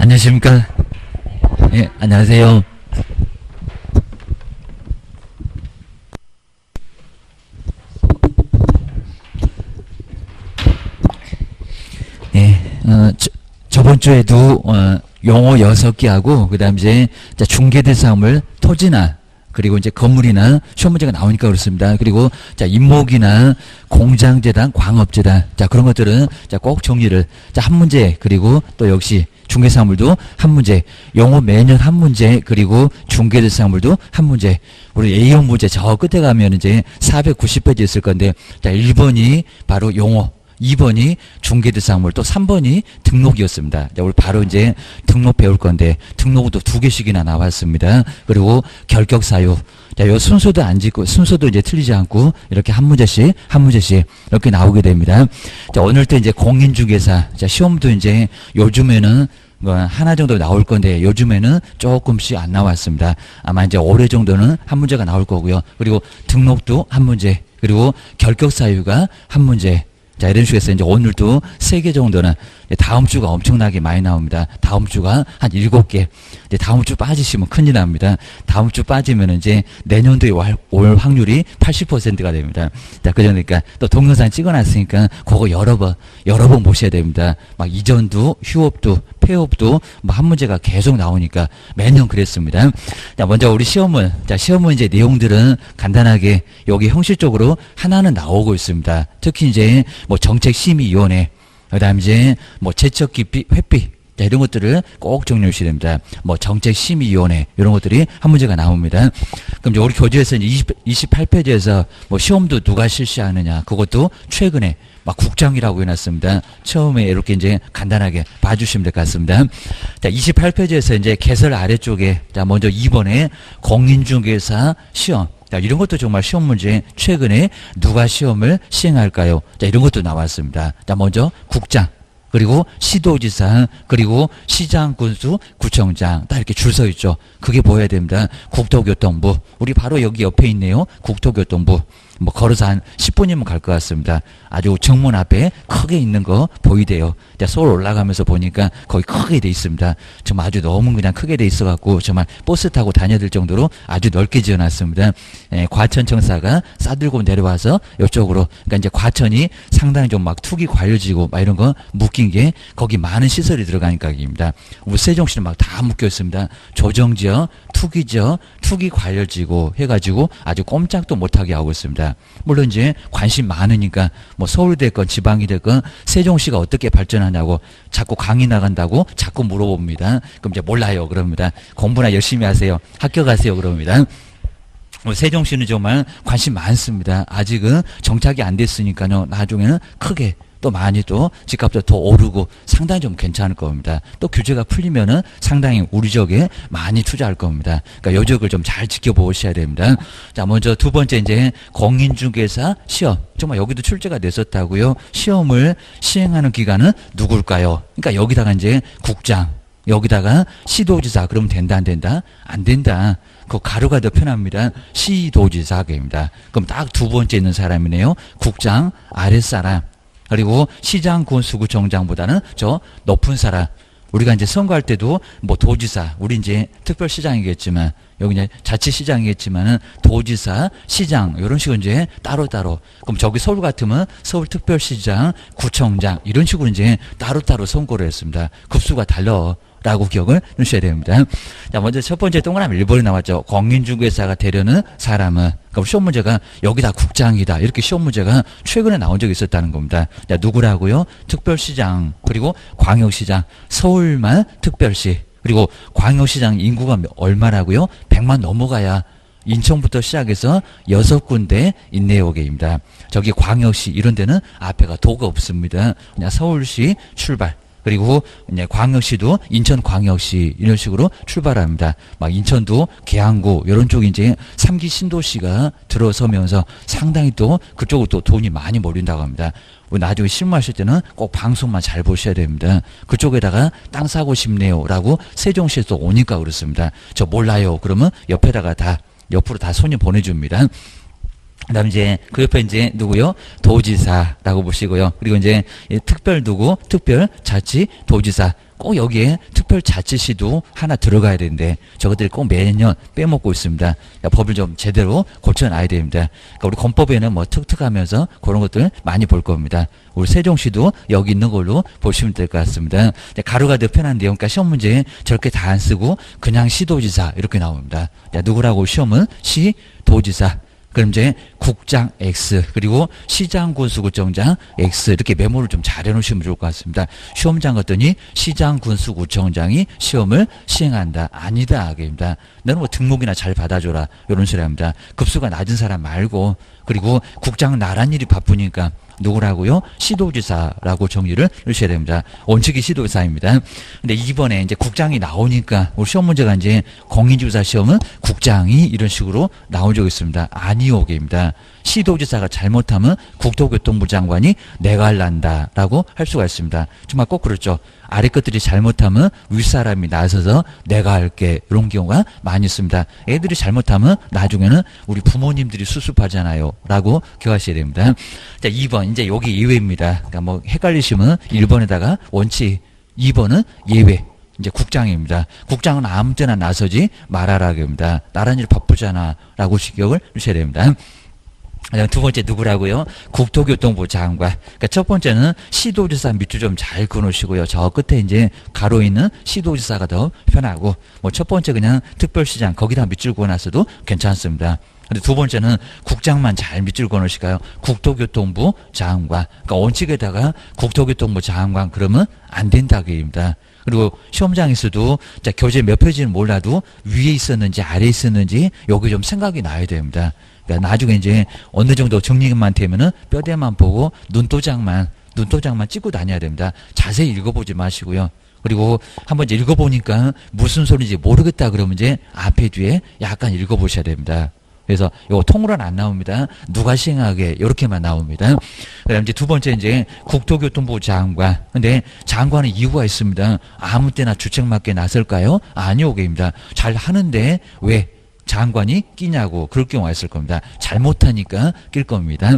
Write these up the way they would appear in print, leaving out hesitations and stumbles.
안녕하십니까? 예, 안녕하세요. 예, 저번 주에도 용어 6개하고 그다음 이제 중개대상물 토지나 그리고 이제 건물이나 시험 문제가 나오니까 그렇습니다. 그리고 임목이나 공장재단, 광업재단 그런 것들은 꼭 정리를 한 문제, 그리고 또 역시 중개사물도 한 문제, 용어 매년 한 문제, 그리고 중개대상물도 한 문제. 우리 A형 문제 저 끝에 가면 이제 490페이지 있을 건데 1번이 바로 용어, 2번이 중개대상물, 또 3번이 등록이었습니다. 우리 바로 이제 등록 배울 건데 등록도 2개씩이나 나왔습니다. 그리고 결격사유. 요 순서도 안 짓고 순서도 이제 틀리지 않고 이렇게 한 문제씩 이렇게 나오게 됩니다. 오늘 때 이제 공인중개사. 시험도 이제 요즘에는 하나 정도 나올 건데 요즘에는 조금씩 안 나왔습니다. 아마 이제 올해 정도는 한 문제가 나올 거고요. 그리고 등록도 한 문제, 그리고 결격사유가 한 문제. 이런 식으로 해서 이제 오늘도 3개 정도는 다음 주가 엄청나게 많이 나옵니다. 다음 주가 한 7개. 다음 주 빠지시면 큰일 납니다. 다음 주 빠지면 이제 내년도에 올 확률이 80%가 됩니다. 그러니까 또 동영상 찍어놨으니까 그거 여러 번 보셔야 됩니다. 막 이전도, 휴업도, 폐업도 한 문제가 계속 나오니까 매년 그랬습니다. 먼저 우리 시험은, 시험은 이제 내용들은 간단하게 여기 형식적으로 하나는 나오고 있습니다. 특히 이제 정책심의위원회, 그 다음 이제 제척기피, 회피, 이런 것들을 꼭 정리해 주셔야 됩니다. 정책심의위원회, 이런 것들이 한 문제가 나옵니다. 그럼 이제 우리 교재에서 이제 28페이지에서 시험도 누가 실시하느냐, 그것도 최근에 국장이라고 해놨습니다. 처음에 이렇게 이제 간단하게 봐주시면 될 것 같습니다. 28페이지에서 이제 개설 아래쪽에, 먼저 2번에 공인중개사 시험. 이런 것도 정말 시험 문제 최근에 누가 시험을 시행할까요? 이런 것도 나왔습니다. 먼저 국장, 그리고 시도지사, 그리고 시장, 군수, 구청장 딱 이렇게 줄 서 있죠. 그게 보여야 됩니다. 국토교통부, 우리 바로 여기 옆에 있네요. 국토교통부. 걸어서 한 10분이면 갈 것 같습니다. 아주 정문 앞에 크게 있는 거 보이대요. 서울 올라가면서 보니까 거의 크게 돼 있습니다. 정말 아주 너무 그냥 크게 돼 있어갖고 정말 버스 타고 다녀들 정도로 아주 넓게 지어놨습니다. 과천청사가 싸들고 내려와서 이쪽으로, 그러니까 이제 과천이 상당히 좀 투기 과열지고 이런 거 묶인 게 거기 많은 시설이 들어가니까입니다. 우리 세종시는 다 묶여 있습니다. 조정지역, 투기지역, 투기 과열지고 해가지고 아주 꼼짝도 못하게 하고 있습니다. 물론 이제 관심 많으니까 서울이 됐건 지방이 됐건 세종시가 어떻게 발전하냐고 자꾸 강의 나간다고 자꾸 물어봅니다. 그럼 이제 몰라요 그럽니다. 공부나 열심히 하세요. 학교 가세요 그럽니다. 세종시는 정말 관심 많습니다. 아직은 정착이 안 됐으니까요. 나중에는 크게 또 많이 또 집값도 더 오르고 상당히 좀 괜찮을 겁니다. 또 규제가 풀리면은 상당히 우리 지역에 많이 투자할 겁니다. 그러니까 요 지역을 좀 잘 지켜보셔야 됩니다. 먼저 두 번째 이제 공인중개사 시험. 정말 여기도 출제가 됐었다고요. 시험을 시행하는 기관은 누굴까요? 그러니까 여기다가 이제 국장, 여기다가 시도지사. 그러면 된다 안 된다? 안 된다. 그 가루가 더 편합니다. 시도지사입니다. 그럼 딱 두 번째 있는 사람이네요. 국장 아랫사람. 그리고 시장, 군수, 구청장보다는 저 높은 사람. 우리가 이제 선거할 때도 도지사, 우리 이제 특별시장이겠지만, 여기 이제 자치시장이겠지만은 도지사, 시장, 이런 식으로 이제 따로따로. 그럼 저기 서울 같으면 서울특별시장, 구청장, 이런 식으로 이제 따로따로 선거를 했습니다. 급수가 달라. 라고 기억을 넣으셔야 됩니다. 먼저 첫 번째 동그라미 1번이 나왔죠. 공인중개사가 되려는 사람은. 그럼 시험 문제가 여기다 국장이다. 이렇게 시험 문제가 최근에 나온 적이 있었다는 겁니다. 누구라고요? 특별시장, 그리고 광역시장, 서울만 특별시, 그리고 광역시장 인구가 얼마라고요? 100만 넘어가야 인천부터 시작해서 6군데 있네요. 게입니다. 저기 광역시 이런 데는 앞에가 도가 없습니다. 그냥 서울시 출발. 그리고 이제 광역시도 인천광역시 이런 식으로 출발합니다. 인천도 계양구 이런 쪽이 이제 3기 신도시가 들어서면서 상당히 또 그쪽으로 또 돈이 많이 몰린다고 합니다. 나중에 실무하실 때는 꼭 방송만 잘 보셔야 됩니다. 그쪽에다가 땅 사고 싶네요 라고 세종시에서 오니까 그렇습니다. 저 몰라요. 그러면 옆으로 다 손님 보내줍니다. 그다음 이제 그 옆에 이제 누구요? 도지사라고 보시고요. 그리고 이제 특별 누구? 특별자치 도지사. 꼭 여기에 특별자치시도 하나 들어가야 되는데 저것들이 꼭 매년 빼먹고 있습니다. 그러니까 법을 좀 제대로 고쳐놔야 됩니다. 그러니까 우리 헌법에는 뭐 특특하면서 그런 것들 많이 볼 겁니다. 우리 세종시도 여기 있는 걸로 보시면 될 것 같습니다. 가루가 더 편한데요. 그러니까 시험 문제에 저렇게 다 안 쓰고 그냥 시도지사 이렇게 나옵니다. 누구라고 시험은 시도지사. 그럼 이제 국장 X 그리고 시장군수구청장 X 이렇게 메모를 좀 잘 해놓으시면 좋을 것 같습니다. 시험장 갔더니 시장군수구청장이 시험을 시행한다. 아니다. 아닙니다. 너는 뭐 등록이나 잘 받아줘라. 이런 소리 합니다. 급수가 낮은 사람 말고 그리고 국장 나란 일이 바쁘니까 누구라고요? 시도지사라고 정의를 해주셔야 됩니다. 원칙이 시도지사입니다. 근데 이번에 이제 국장이 나오니까 우리 시험 문제가 이제 공인주사 시험은 국장이 이런 식으로 나온 적이 있습니다. 아니오게입니다. 시도지사가 잘못하면 국토교통부 장관이 내가 할란다라고 할 수가 있습니다. 정말 꼭 그렇죠. 아래 것들이 잘못하면 윗사람이 나서서 내가 할게 이런 경우가 많이 있습니다. 애들이 잘못하면 나중에는 우리 부모님들이 수습하잖아요 라고 기억하셔야 됩니다. 자, 2번 이제 여기 예외입니다. 그러니까 뭐 헷갈리시면 1번에다가 원칙 2번은 예외. 이제 국장입니다. 국장은 아무 때나 나서지 말아라 합니다. 나란 일 바쁘잖아 라고 기억을 주셔야 됩니다. 두 번째 누구라고요? 국토교통부 장관. 그러니까 첫 번째는 시도지사 밑줄 좀 잘 그어놓으시고요. 저 끝에 이제 가로 있는 시도지사가 더 편하고, 뭐 첫 번째 그냥 특별시장 거기다 밑줄 그어놨어도 괜찮습니다. 근데 두 번째는 국장만 잘 밑줄 그어놓으실까요? 국토교통부 장관. 그러니까 원칙에다가 국토교통부 장관 그러면 안 된다고 얘기입니다. 그리고 시험장에서도 자, 교재 몇 페이지는 몰라도 위에 있었는지 아래에 있었는지 여기 좀 생각이 나야 됩니다. 그러니까 나중에 이제 어느 정도 정리만 되면은 뼈대만 보고 눈도장만 찍고 다녀야 됩니다. 자세히 읽어보지 마시고요. 그리고 한번 이제 읽어보니까 무슨 소리인지 모르겠다 그러면 이제 앞에 뒤에 약간 읽어보셔야 됩니다. 그래서 이거 통으로는 안 나옵니다. 누가 시행하게 이렇게만 나옵니다. 그다음 이제 두 번째 이제 국토교통부 장관. 근데 장관은 이유가 있습니다. 아무 때나 주책 맞게 나설까요? 아니오게입니다. 잘 하는데 왜 장관이 끼냐고 그럴 경우가 있을 겁니다. 잘못하니까 낄 겁니다.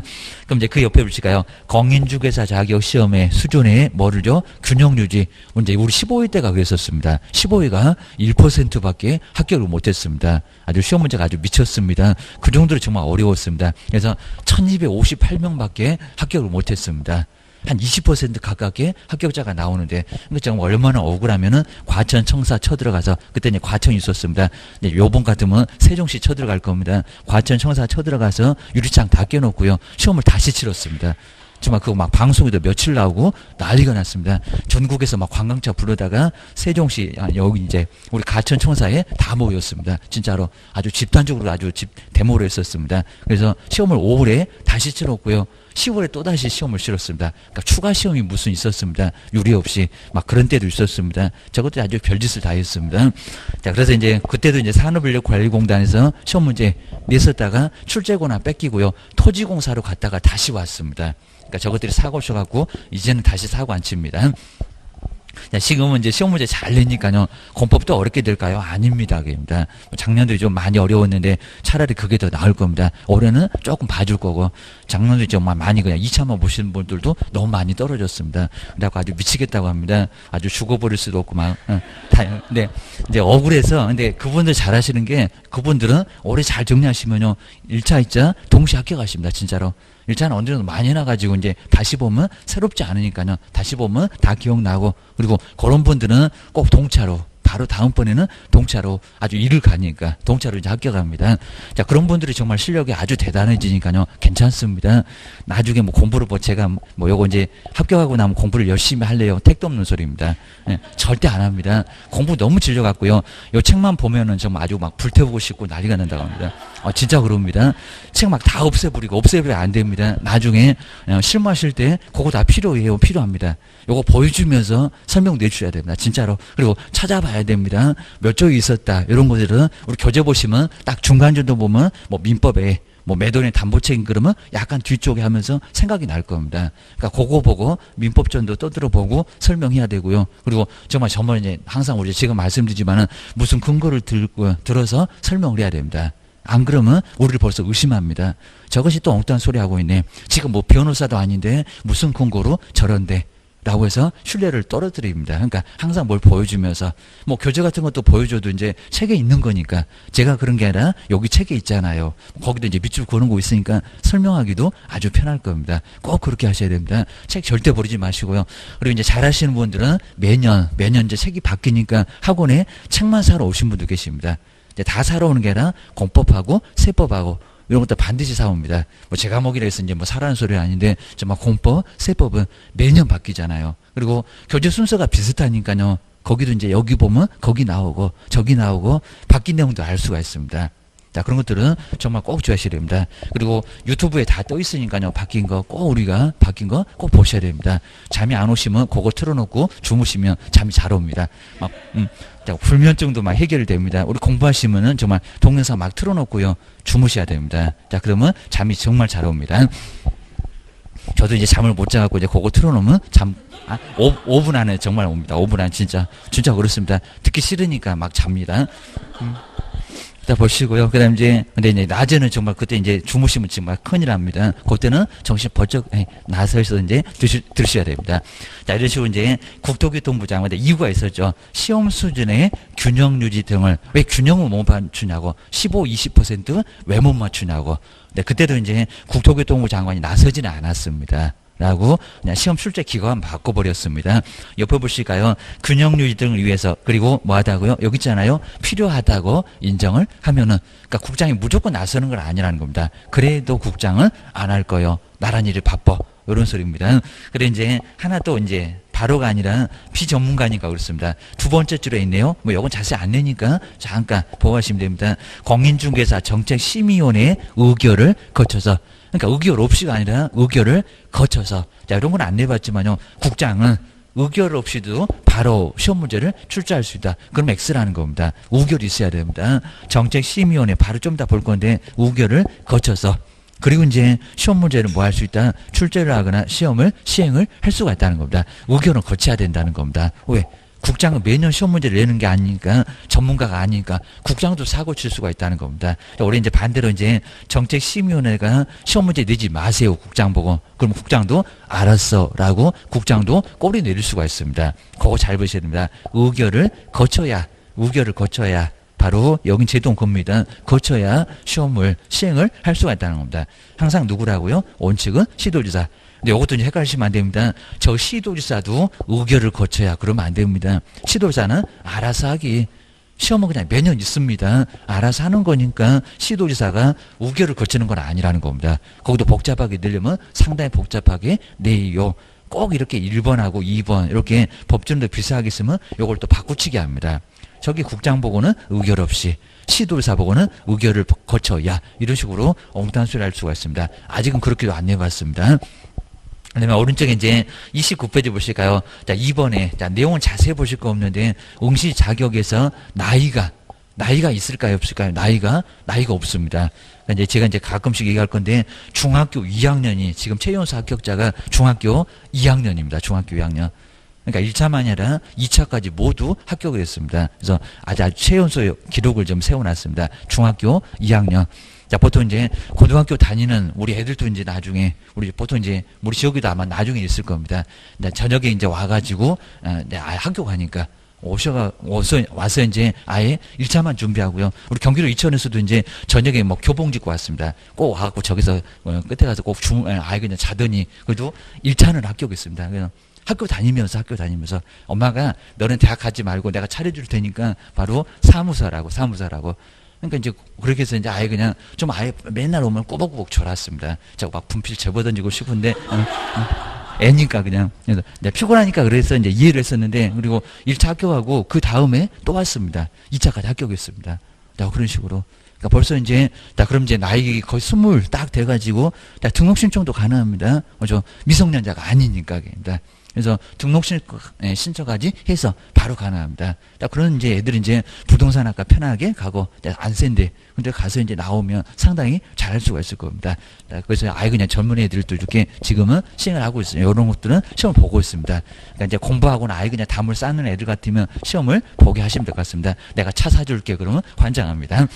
그럼 이제 그 옆에 보실까요? 공인중개사 자격 시험의 수준의 뭐를요? 균형 유지. 이제 우리 15회 때가 그랬었습니다. 15회가 1%밖에 합격을 못했습니다. 아주 시험 문제가 아주 미쳤습니다. 그 정도로 정말 어려웠습니다. 그래서 1258명밖에 합격을 못했습니다. 한 20% 가깝게 합격자가 나오는데, 그러니까 정말 얼마나 억울하면은 과천 청사 쳐들어가서, 그때 이제 과천이 있었습니다. 이제 요번 같으면 세종시 쳐들어갈 겁니다. 과천 청사 쳐들어가서 유리창 다 깨놓고요. 시험을 다시 치렀습니다. 정말 그거 막 방송에도 며칠 나오고 난리가 났습니다. 전국에서 막 관광차 부르다가 세종시, 여기 이제 우리 과천 청사에 다 모였습니다. 진짜로 아주 집단적으로 아주 데모를 했었습니다. 그래서 시험을 5월에 다시 치렀고요. 10월에 또다시 시험을 치렀습니다. 그러니까 추가 시험이 무슨 있었습니다. 유리 없이 막 그런 때도 있었습니다. 저것도 아주 별짓을 다 했습니다. 자, 그래서 이제 그때도 이제 산업인력관리공단에서 시험 문제 냈었다가 출제권을 뺏기고요. 토지공사로 갔다가 다시 왔습니다. 그러니까 저것들이 사고 쳐갖고 이제는 다시 사고 안 칩니다. 자, 지금은 이제 시험 문제 잘 내니까요. 공법도 어렵게 될까요? 아닙니다. 그입니다. 작년도 좀 많이 어려웠는데 차라리 그게 더 나을 겁니다. 올해는 조금 봐줄 거고, 작년도 정말 많이 그냥 2차만 보시는 분들도 너무 많이 떨어졌습니다. 그래갖고 아주 미치겠다고 합니다. 아주 죽어버릴 수도 없고 막, 네. 이제 억울해서, 근데 그분들 잘 하시는 게, 그분들은 올해 잘 정리하시면요. 1차, 2차 동시에 합격하십니다. 진짜로. 1차는 어느 정도 많이 해놔가지고 이제 다시 보면 새롭지 않으니까요. 다시 보면 다 기억나고, 그리고 그런 분들은 꼭 동차로, 바로 다음번에는 동차로 아주 일을 가니까 동차로 이제 합격합니다. 자, 그런 분들이 정말 실력이 아주 대단해지니까요. 괜찮습니다. 나중에 뭐 공부를 뭐 제가 뭐 요거 이제 합격하고 나면 공부를 열심히 할래요. 택도 없는 소리입니다. 네, 절대 안 합니다. 공부 너무 질려갖고요. 요 책만 보면은 정말 아주 막 불태우고 싶고 난리가 난다고 합니다. 진짜 그럽니다. 책 막 다 없애버리면 안 됩니다. 나중에 실무하실 때 그거 다 필요해요. 필요합니다. 요거 보여주면서 설명 내주셔야 됩니다. 진짜로. 그리고 찾아봐야 됩니다. 몇 쪽이 있었다. 이런 것들은 우리 교재 보시면 딱 중간 정도 보면 뭐 민법에 뭐 매도인의 담보책임 그러면 약간 뒤쪽에 하면서 생각이 날 겁니다. 그러니까 그거 보고 민법전도 떠들어 보고 설명해야 되고요. 그리고 정말 이제 항상 우리 지금 말씀드리지만은 무슨 근거를 들어서 설명을 해야 됩니다. 안 그러면 우리를 벌써 의심합니다. 저것이 또 엉뚱한 소리 하고 있네. 지금 뭐 변호사도 아닌데 무슨 근거로 저런데 라고 해서 신뢰를 떨어뜨립니다. 그러니까 항상 뭘 보여주면서 뭐 교재 같은 것도 보여줘도 이제 책에 있는 거니까 제가 그런 게 아니라 여기 책에 있잖아요. 거기도 이제 밑줄 그는 거 있으니까 설명하기도 아주 편할 겁니다. 꼭 그렇게 하셔야 됩니다. 책 절대 버리지 마시고요. 그리고 이제 잘하시는 분들은 매년 이제 책이 바뀌니까 학원에 책만 사러 오신 분도 계십니다. 이제 다 사러 오는 게 아니라 공법하고 세법하고 이런 것도 반드시 사옵니다. 뭐 제가 먹이라 해서 이제 뭐 사라는 소리 아닌데 정말 공법, 세법은 매년 바뀌잖아요. 그리고 교재 순서가 비슷하니까요. 거기도 이제 여기 보면 거기 나오고 저기 나오고 바뀐 내용도 알 수가 있습니다. 자, 그런 것들은 정말 꼭 주의하셔야 됩니다. 그리고 유튜브에 다 떠 있으니까요. 바뀐 거 꼭 우리가 바뀐 거 꼭 보셔야 됩니다. 잠이 안 오시면 그거 틀어놓고 주무시면 잠이 잘 옵니다. 막 자, 불면증도 막 해결됩니다. 우리 공부하시면은 정말 동영상 막 틀어놓고요. 주무셔야 됩니다. 자, 그러면 잠이 정말 잘 옵니다. 저도 이제 잠을 못 자갖고 이제 그거 틀어놓으면 5분 안에 정말 옵니다. 5분 안에 진짜 그렇습니다. 듣기 싫으니까 막 잡니다. 자, 보시고요. 그 다음 근데 이제 낮에는 정말 그때 이제 주무시면 정말 큰일 납니다. 그때는 정신 번쩍 나서서 이제 들으셔야 됩니다. 자, 이런 식으로 이제 국토교통부 장관한테 이유가 있었죠. 시험 수준의 균형 유지 등을, 왜 균형을 못 맞추냐고, 15, 20% 왜 못 맞추냐고. 근데 그때도 이제 국토교통부 장관이 나서지는 않았습니다. 라고 그냥 시험 출제 기간 바꿔버렸습니다. 옆에 보실까요? 균형 유지 등을 위해서, 그리고 뭐 하다고요? 여기 있잖아요. 필요하다고 인정을 하면은, 그러니까 국장이 무조건 나서는 건 아니라는 겁니다. 그래도 국장은 안 할 거요. 나란 일이 바빠. 이런 소리입니다. 그래 이제 하나 또 이제 바로가 아니라 비전문가니까 그렇습니다. 두 번째 줄에 있네요. 뭐 요건 자세히 안 내니까 잠깐 보고하시면 됩니다. 공인중개사 정책심의위원회의 의결을 거쳐서, 그러니까 의결 없이가 아니라 의결을 거쳐서, 자, 이런 건 안 내봤지만요. 국장은 의결 없이도 바로 시험 문제를 출제할 수 있다. 그럼 X라는 겁니다. 의결이 있어야 됩니다. 정책심의위원회 바로 좀 더 볼 건데 의결을 거쳐서, 그리고 이제 시험 문제를 뭐 할 수 있다? 출제를 하거나 시험을 시행을 할 수가 있다는 겁니다. 의결은 거쳐야 된다는 겁니다. 왜? 국장은 매년 시험 문제를 내는 게 아니니까, 전문가가 아니니까 국장도 사고 칠 수가 있다는 겁니다. 올해 이제 반대로 이제 정책심의위원회가 시험 문제 내지 마세요, 국장 보고. 그럼 국장도 알았어 라고 국장도 꼬리 내릴 수가 있습니다. 그거 잘 보셔야 됩니다. 의결을 거쳐야 바로 여긴 제동 겁니다. 거쳐야 시험을 시행을 할 수가 있다는 겁니다. 항상 누구라고요? 원칙은 시도지사. 근데 이것도 이제 헷갈리시면 안 됩니다. 저 시도지사도 의결을 거쳐야 그러면 안 됩니다. 시도지사는 알아서 하기. 시험은 그냥 매년 있습니다. 알아서 하는 거니까 시도지사가 의결을 거치는 건 아니라는 겁니다. 거기도 복잡하게 내려면 상당히 복잡하게 내요. 꼭 이렇게 1번하고 2번 이렇게 법전도 비슷하게 있으면 이걸 또 바꾸치게 합니다. 저기 국장 보고는 의결 없이, 시도지사 보고는 의결을 거쳐야, 이런 식으로 엉뚱한 소리를 할 수가 있습니다. 아직은 그렇게도 안 내봤습니다. 그다음에 오른쪽에 이제 29페이지 보실까요? 자, 2번에, 자, 내용은 자세히 보실 거 없는데, 응시 자격에서 나이가 있을까요? 없을까요? 나이가 없습니다. 그러니까 이제 제가 이제 가끔씩 얘기할 건데, 중학교 2학년이, 지금 최연소 합격자가 중학교 2학년입니다. 중학교 2학년. 그러니까 1차만 아니라 2차까지 모두 합격을 했습니다. 그래서 아주 최연소 기록을 좀 세워놨습니다. 중학교 2학년. 자, 보통 이제 고등학교 다니는 우리 애들도 이제 나중에, 우리 보통 이제 우리 지역에도 아마 나중에 있을 겁니다. 저녁에 이제 와가지고, 학교 가니까 와서 이제 아예 1차만 준비하고요. 우리 경기도 이천에서도 이제 저녁에 뭐 교복 입고 왔습니다. 꼭 와갖고 저기서 끝에 가서 꼭 아예 그냥 자더니, 그래도 1차는 합격했습니다. 그냥 학교 다니면서 엄마가 너는 대학 가지 말고 내가 차려줄 테니까 바로 사무소라고. 그러니까 이제 그렇게 해서 이제 아예 그냥 좀 아예 맨날 오면 꼬박꼬박 졸았습니다. 자꾸 막 분필 접어던지고 싶은데, 애니까 그냥. 그래서 피곤하니까 그래서 이제 이해를 했었는데, 그리고 1차 합격하고 그 다음에 또 왔습니다. 2차까지 합격했습니다. 자, 그런 식으로. 그러니까 벌써 이제, 그럼 이제 나이 거의 20 딱 돼가지고, 등록 신청도 가능합니다. 미성년자가 아니니까. 그래서 등록 신청까지 해서 바로 가능합니다. 그런 이제 애들이 이제 부동산 학과 편하게 가고, 안 센데, 근데 가서 이제 나오면 상당히 잘할 수가 있을 겁니다. 그래서 아예 그냥 젊은 애들도 이렇게 지금은 시행을 하고 있어요. 이런 것들은 시험을 보고 있습니다. 그러니까 이제 공부하고는 아예 그냥 담을 쌓는 애들 같으면 시험을 보게 하시면 될 것 같습니다. 내가 차 사줄게 그러면 환장합니다.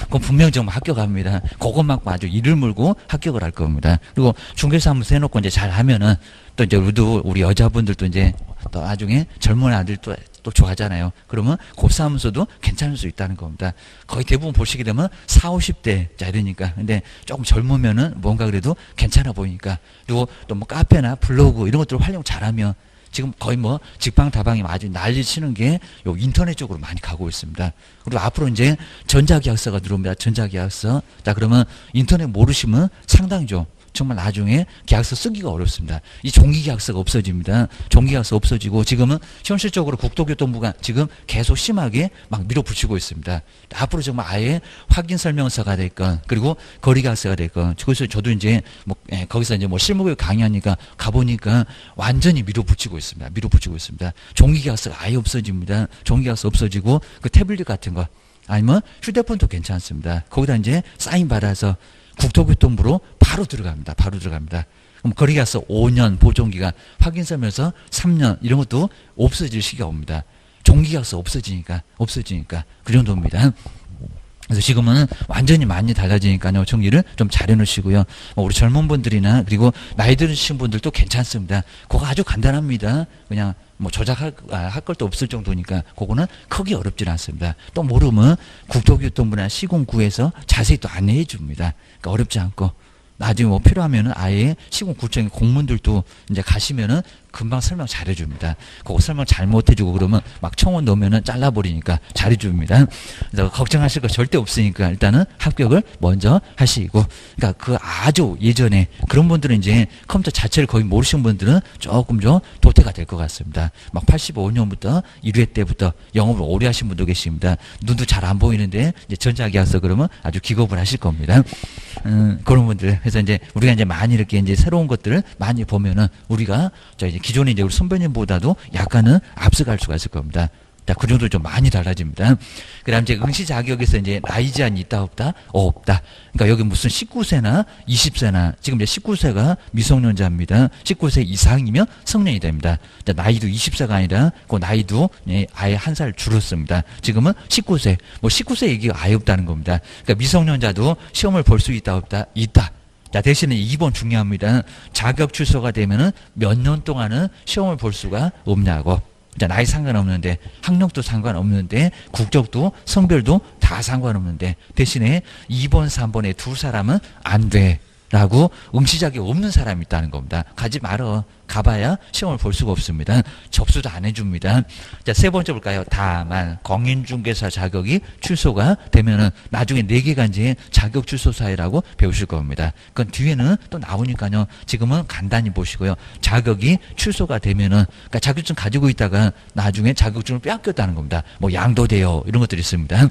그럼 분명히 좀 합격합니다. 그것만큼 아주 이를 물고 합격을 할 겁니다. 그리고 중개사무소 해놓고 이제 잘 하면은 또 이제 우리 여자분들도 이제 또 나중에 젊은 아들 또 좋아하잖아요. 그러면 곱사무소도 괜찮을 수 있다는 겁니다. 거의 대부분 보시게 되면 40, 50대 자 이러니까. 근데 조금 젊으면은 뭔가 그래도 괜찮아 보이니까. 그리고 또 뭐 카페나 블로그 이런 것들을 활용 잘하면 지금 거의 뭐 직방다방이 아주 난리 치는 게 요 인터넷 쪽으로 많이 가고 있습니다. 그리고 앞으로 이제 전자계약서가 들어옵니다. 전자계약서. 자, 그러면 인터넷 모르시면 상당히 좀 정말 나중에 계약서 쓰기가 어렵습니다. 이 종이계약서가 없어집니다. 종이계약서 없어지고 지금은 현실적으로 국토교통부가 지금 계속 심하게 막 밀어붙이고 있습니다. 앞으로 정말 아예 확인설명서가 됐건 그리고 거리계약서가 됐건 그래서 저도 이제 뭐 거기서 이제 뭐 실무교육 강의하니까 가보니까 완전히 밀어붙이고 있습니다. 밀어붙이고 있습니다. 종이계약서가 아예 없어집니다. 종이계약서 없어지고 그 태블릿 같은 거 아니면 휴대폰도 괜찮습니다. 거기다 이제 사인 받아서 국토교통부로 바로 들어갑니다. 바로 들어갑니다. 그럼 거리계약서 5년 보존기간, 확인서면서 3년 이런 것도 없어질 시기가 옵니다. 종기계약서 없어지니까 그 정도입니다. 그래서 지금은 완전히 많이 달라지니까요. 정리를 좀 잘 해놓으시고요. 우리 젊은 분들이나 그리고 나이 드신 분들도 괜찮습니다. 그거 아주 간단합니다. 그냥 뭐 조작할 것도 없을 정도니까 그거는 크게 어렵지는 않습니다. 또 모르면 국토교통부나 시군구에서 자세히 또 안내해 줍니다. 그러니까 어렵지 않고 나중에 뭐 필요하면은 아예 시군구청의 공무원들도 이제 가시면은 금방 설명 잘 해줍니다. 그거 설명 잘못 해주고 그러면 막 청원 넣으면은 잘라버리니까 잘 해줍니다. 그래서 걱정하실 거 절대 없으니까 일단은 합격을 먼저 하시고, 그러니까 그 아주 예전에 그런 분들은 이제 컴퓨터 자체를 거의 모르시는 분들은 조금 좀 도태가 될 것 같습니다. 막 85년부터 1회 때부터 영업을 오래 하신 분도 계십니다. 눈도 잘 안 보이는데 이제 전자계약서 그러면 아주 기겁을 하실 겁니다. 그런 분들. 그래서 이제 우리가 이제 많이 이렇게 이제 새로운 것들을 많이 보면은 우리가 저 이제 기존에 이제 우리 선배님보다도 약간은 앞서갈 수가 있을 겁니다. 자, 그 정도 좀 많이 달라집니다. 그 다음 이제 응시 자격에서 이제 나이 제한이 있다, 없다? 없다. 그러니까 여기 무슨 19세나 20세나 지금 이제 19세가 미성년자입니다. 19세 이상이면 성년이 됩니다. 자, 나이도 20세가 아니라 그 나이도 아예 한 살 줄었습니다. 지금은 19세. 뭐 19세 얘기가 아예 없다는 겁니다. 그러니까 미성년자도 시험을 볼 수 있다, 없다? 있다. 자, 대신에 2번 중요합니다. 자격 취소가 되면은 몇 년 동안은 시험을 볼 수가 없냐고. 자, 나이 상관없는데, 학력도 상관없는데, 국적도, 성별도 다 상관없는데, 대신에 2번, 3번에 두 사람은 안 돼. 라고 응시자격이 없는 사람이 있다는 겁니다. 가지 말어. 가봐야 시험을 볼 수가 없습니다. 접수도 안 해줍니다. 자, 세 번째 볼까요? 다만 공인중개사 자격이 취소가 되면은 나중에 4개가 이제 자격 취소 사유라고 배우실 겁니다. 그건 뒤에는 또 나오니까요. 지금은 간단히 보시고요. 자격이 취소가 되면은, 그러니까 자격증 가지고 있다가 나중에 자격증을 빼앗겼다는 겁니다. 뭐 양도돼요. 이런 것들이 있습니다.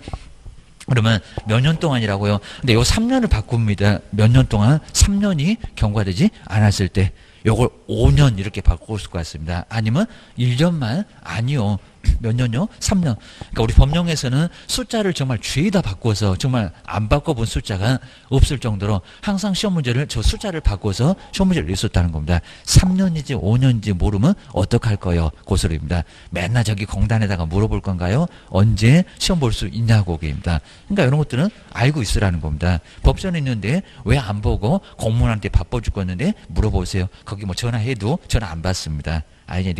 그러면 몇 년 동안이라고요? 근데 요 3년을 바꿉니다. 몇 년 동안? 3년이 경과되지 않았을 때 요걸 5년 이렇게 바꿀 수가 있습니다. 아니면 1년만? 아니요. 몇 년요? 3년. 그러니까 우리 법령에서는 숫자를 정말 죄다 바꿔서 정말 안 바꿔본 숫자가 없을 정도로 항상 시험 문제를 저 숫자를 바꿔서 시험 문제를 냈었다는 겁니다. 3년인지 5년인지 모르면 어떡할 거예요? 고소리입니다. 맨날 저기 공단에다가 물어볼 건가요? 언제 시험 볼 수 있냐고 얘기입니다. 그러니까 이런 것들은 알고 있으라는 겁니다. 법전에 있는데 왜 안 보고 공무원한테 바빠 죽겠는데 물어보세요. 거기 뭐 전화해도 전화 안 받습니다. 이제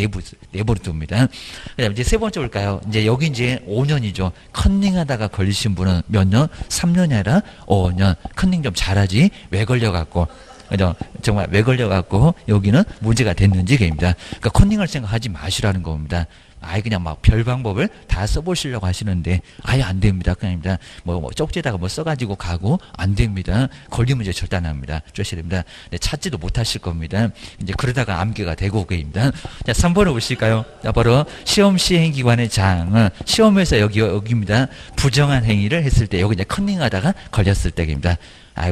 내버려 둡니다. 그 다음에 이제 세 번째 볼까요? 이제 여기 이제 5년이죠. 컨닝하다가 걸리신 분은 몇 년? 3년이 아니라 5년. 컨닝 좀 잘하지? 왜 걸려갖고. 그죠? 정말 왜 걸려갖고 여기는 문제가 됐는지 그입니다. 그러니까 컨닝할 생각하지 마시라는 겁니다. 아예 그냥 막 별 방법을 다 써보시려고 하시는데 아예 안 됩니다. 그냥입니다. 뭐 쪽지에다가 뭐 써가지고 가고 안 됩니다. 걸리면 이제 절대 안 합니다. 조셔야 됩니다. 네, 찾지도 못하실 겁니다. 이제 그러다가 암기가 되고 그입니다. 자, 3번을 보실까요? 자, 바로 시험 시행기관의 장은 시험에서 여기입니다. 부정한 행위를 했을 때 여기 이제 컨닝하다가 걸렸을 때입니다.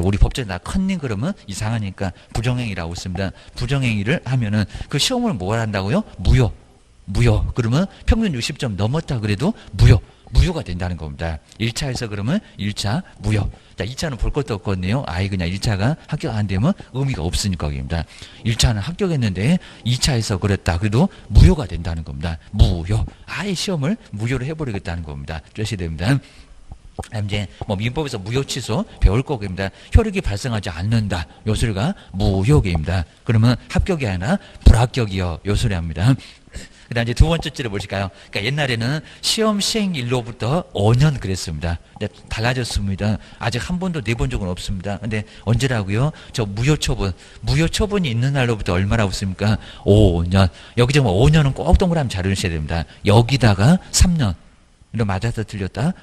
우리 법전에 나 컨닝 그러면 이상하니까 부정행위라고 씁니다. 부정행위를 하면은 그 시험을 뭘 한다고요? 무효. 그러면 평균 60점 넘었다 그래도 무효가 된다는 겁니다. 1차에서 그러면 1차 무효. 자, 2차는 볼 것도 없거든요. 그냥 1차가 합격 안 되면 의미가 없으니까 겁니다. 1차는 합격했는데 2차에서 그랬다. 그래도 무효가 된다는 겁니다. 무효. 아예 시험을 무효로 해버리겠다는 겁니다. 조셔야 됩니다. 그다음 이제 뭐 민법에서 무효 취소 배울 거입니다. 효력이 발생하지 않는다. 요 소리가 무효입니다. 그러면 합격이 아니라 불합격이요. 요 소리 합니다. 그다음 이제 두 번째 줄을 보실까요? 그러니까 옛날에는 시험 시행일로부터 5년 그랬습니다. 근데 달라졌습니다. 아직 한 번도 내본 적은 없습니다. 근데 언제라고요? 저 무효 처분이 있는 날로부터 얼마라고 씁니까? 5년. 여기 정말 5년은 꼭 동그라미 잘 넣으셔야 됩니다. 여기다가 3년. 이거 맞았다 틀렸다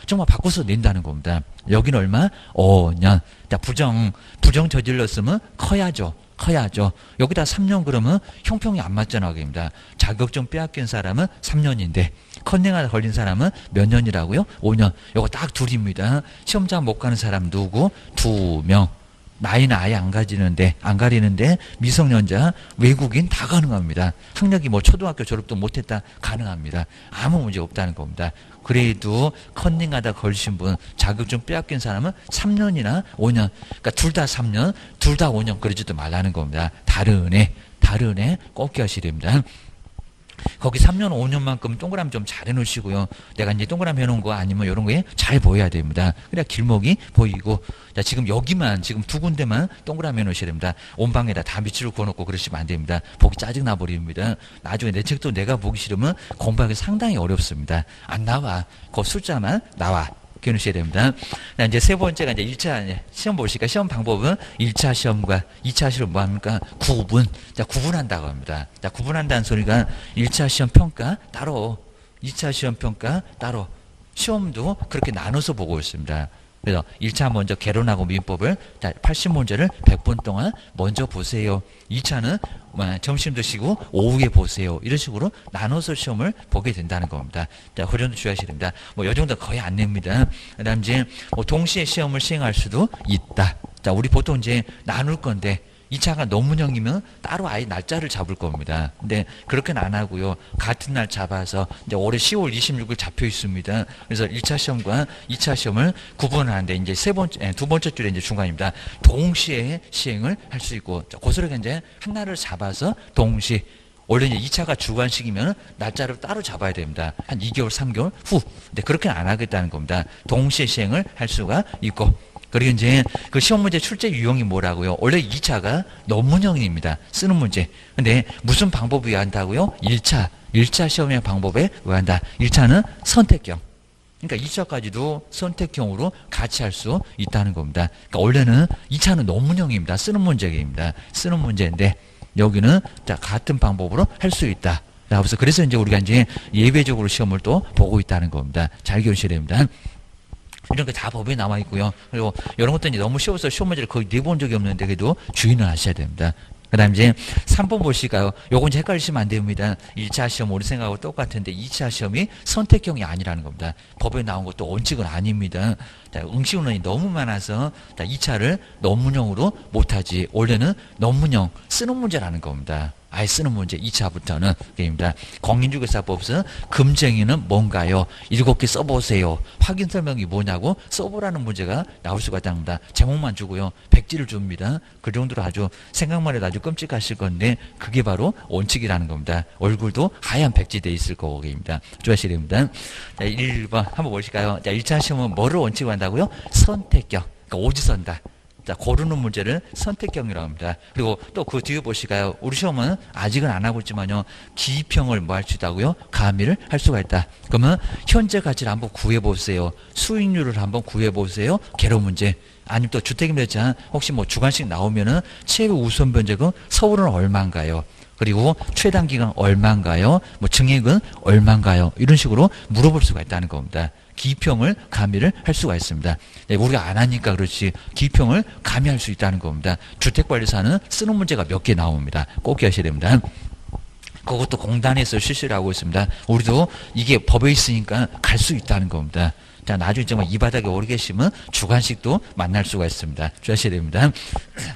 정말 바꿔서 낸다는 겁니다. 여기는 얼마? 5년. 자, 부정 저질렀으면 커야죠. 여기다 3년 그러면 형평이 안 맞잖아. 그입니다. 자격증 빼앗긴 사람은 3년인데 컨닝하다 걸린 사람은 몇 년이라고요? 5년. 요거 딱 둘입니다. 시험장 못 가는 사람 누구? 2명. 나이는 아예 안 가리는데 미성년자, 외국인 다 가능합니다. 학력이 뭐 초등학교 졸업도 못했다 가능합니다. 아무 문제 없다는 겁니다. 그래도 컨닝하다 걸리신 분, 자격증 빼앗긴 사람은 3년이나 5년. 그러니까 둘 다 3년, 둘 다 5년 그러지도 말라는 겁니다. 다른 애 꼭 기하셔야 됩니다. 거기 3년, 5년만큼 동그라미 좀 잘 해놓으시고요. 내가 이제 동그라미 해놓은 거 아니면 이런 거에 잘 보여야 됩니다. 그래야 길목이 보이고. 자, 지금 지금 두 군데만 동그라미 해놓으셔야 됩니다. 온 방에다 다 밑으로 그어놓고 그러시면 안 됩니다. 보기 짜증나 버립니다. 나중에 내 책도 내가 보기 싫으면 공부하기 상당히 어렵습니다. 안 나와. 그 숫자만 나와. 기억하셔야 됩니다. 이제 세 번째가 이제 1차 시험 보시니까 시험 방법은 1차 시험과 2차 시험 뭐 합니까? 구분한다고 합니다. 자, 구분한다는 소리가 1차 시험 평가 따로, 2차 시험 평가 따로, 시험도 그렇게 나눠서 보고 있습니다. 그래서 1차 먼저 개론하고 민법을 80문제를 100분 동안 먼저 보세요. 2차는 점심 드시고 오후에 보세요. 이런 식으로 나눠서 시험을 보게 된다는 겁니다. 자, 그 정도 주의하셔야 됩니다. 이 정도 거의 안 냅니다. 그 다음 이제 동시에 시험을 시행할 수도 있다. 자, 우리 보통 이제 나눌 건데 2차가 논문형이면 따로 아예 날짜를 잡을 겁니다. 근데 그렇게는 안 하고요. 같은 날 잡아서 이제 올해 10월 26일 잡혀 있습니다. 그래서 1차 시험과 2차 시험을 구분하는데 이제 두 번째 줄에 이제 중간입니다. 동시에 시행을 할 수 있고, 고스란히 이제 한 날을 잡아서 동시. 원래 이제 2차가 주관식이면 날짜를 따로 잡아야 됩니다. 한 2개월, 3개월 후. 근데 그렇게는 안 하겠다는 겁니다. 동시에 시행을 할 수가 있고. 그리고 이제 그 시험 문제 출제 유형이 뭐라고요? 원래 2차가 논문형입니다. 쓰는 문제. 근데 무슨 방법에 의한다고요? 1차 시험의 방법에 의한다. 1차는 선택형. 그러니까 2차까지도 선택형으로 같이 할 수 있다는 겁니다. 그러니까 원래는 2차는 논문형입니다. 쓰는 문제입니다. 쓰는 문제인데 여기는 같은 방법으로 할 수 있다. 그래서 이제 우리가 이제 예외적으로 시험을 또 보고 있다는 겁니다. 잘 기억하셔야 됩니다. 이런 게 다 법에 나와 있고요. 그리고 이런 것도 이제 너무 쉬워서 시험 문제를 거의 내본 적이 없는데 그래도 주의는 하셔야 됩니다. 그 다음 이제 3번 보실까요? 요건 이제 헷갈리시면 안 됩니다. 1차 시험 우리 생각하고 똑같은데 2차 시험이 선택형이 아니라는 겁니다. 법에 나온 것도 원칙은 아닙니다. 자, 응시운원이 너무 많아서 2차를 논문형으로 못하지. 원래는 논문형 쓰는 문제라는 겁니다. 아예 쓰는 문제 2차부터는 게임입니다. 공인중개사법에서 금쟁이는 뭔가요? 7개 써보세요. 확인 설명이 뭐냐고 써보라는 문제가 나올 수가 있답니다. 제목만 주고요. 백지를 줍니다. 그 정도로 아주 생각만 해도 아주 끔찍하실 건데 그게 바로 원칙이라는 겁니다. 얼굴도 하얀 백지 돼 있을 거입니다. 주의하셔야 됩니다. 자, 1번 한번 보실까요? 자, 1차 시험은 뭐를 원칙으로 한다고요? 선택형. 그러니까 오지선다. 자, 고르는 문제를 선택형이라고 합니다. 그리고 또 그 뒤에 보실까요? 우리 시험은 아직은 안 하고 있지만요. 기평을 뭐 할 수 있다고요? 가미를 할 수가 있다. 그러면 현재 가치를 한번 구해보세요. 수익률을 한번 구해보세요. 개로 문제. 아니면 또 주택임대차 혹시 뭐 주관식 나오면은 최우선 변제금 서울은 얼마인가요? 그리고 최단기간 얼마인가요? 뭐 증액은 얼마인가요? 이런 식으로 물어볼 수가 있다는 겁니다. 기평을 가미를 할 수가 있습니다. 네, 우리가 안 하니까 그렇지 기평을 가미할 수 있다는 겁니다. 주택관리사는 쓰는 문제가 몇 개 나옵니다. 꼭 기억하셔야 됩니다. 그것도 공단에서 실시를 하고 있습니다. 우리도 이게 법에 있으니까 갈 수 있다는 겁니다. 자, 나중에 정말 이 바닥에 오래 계시면 주관식도 만날 수가 있습니다. 주의하셔야 됩니다.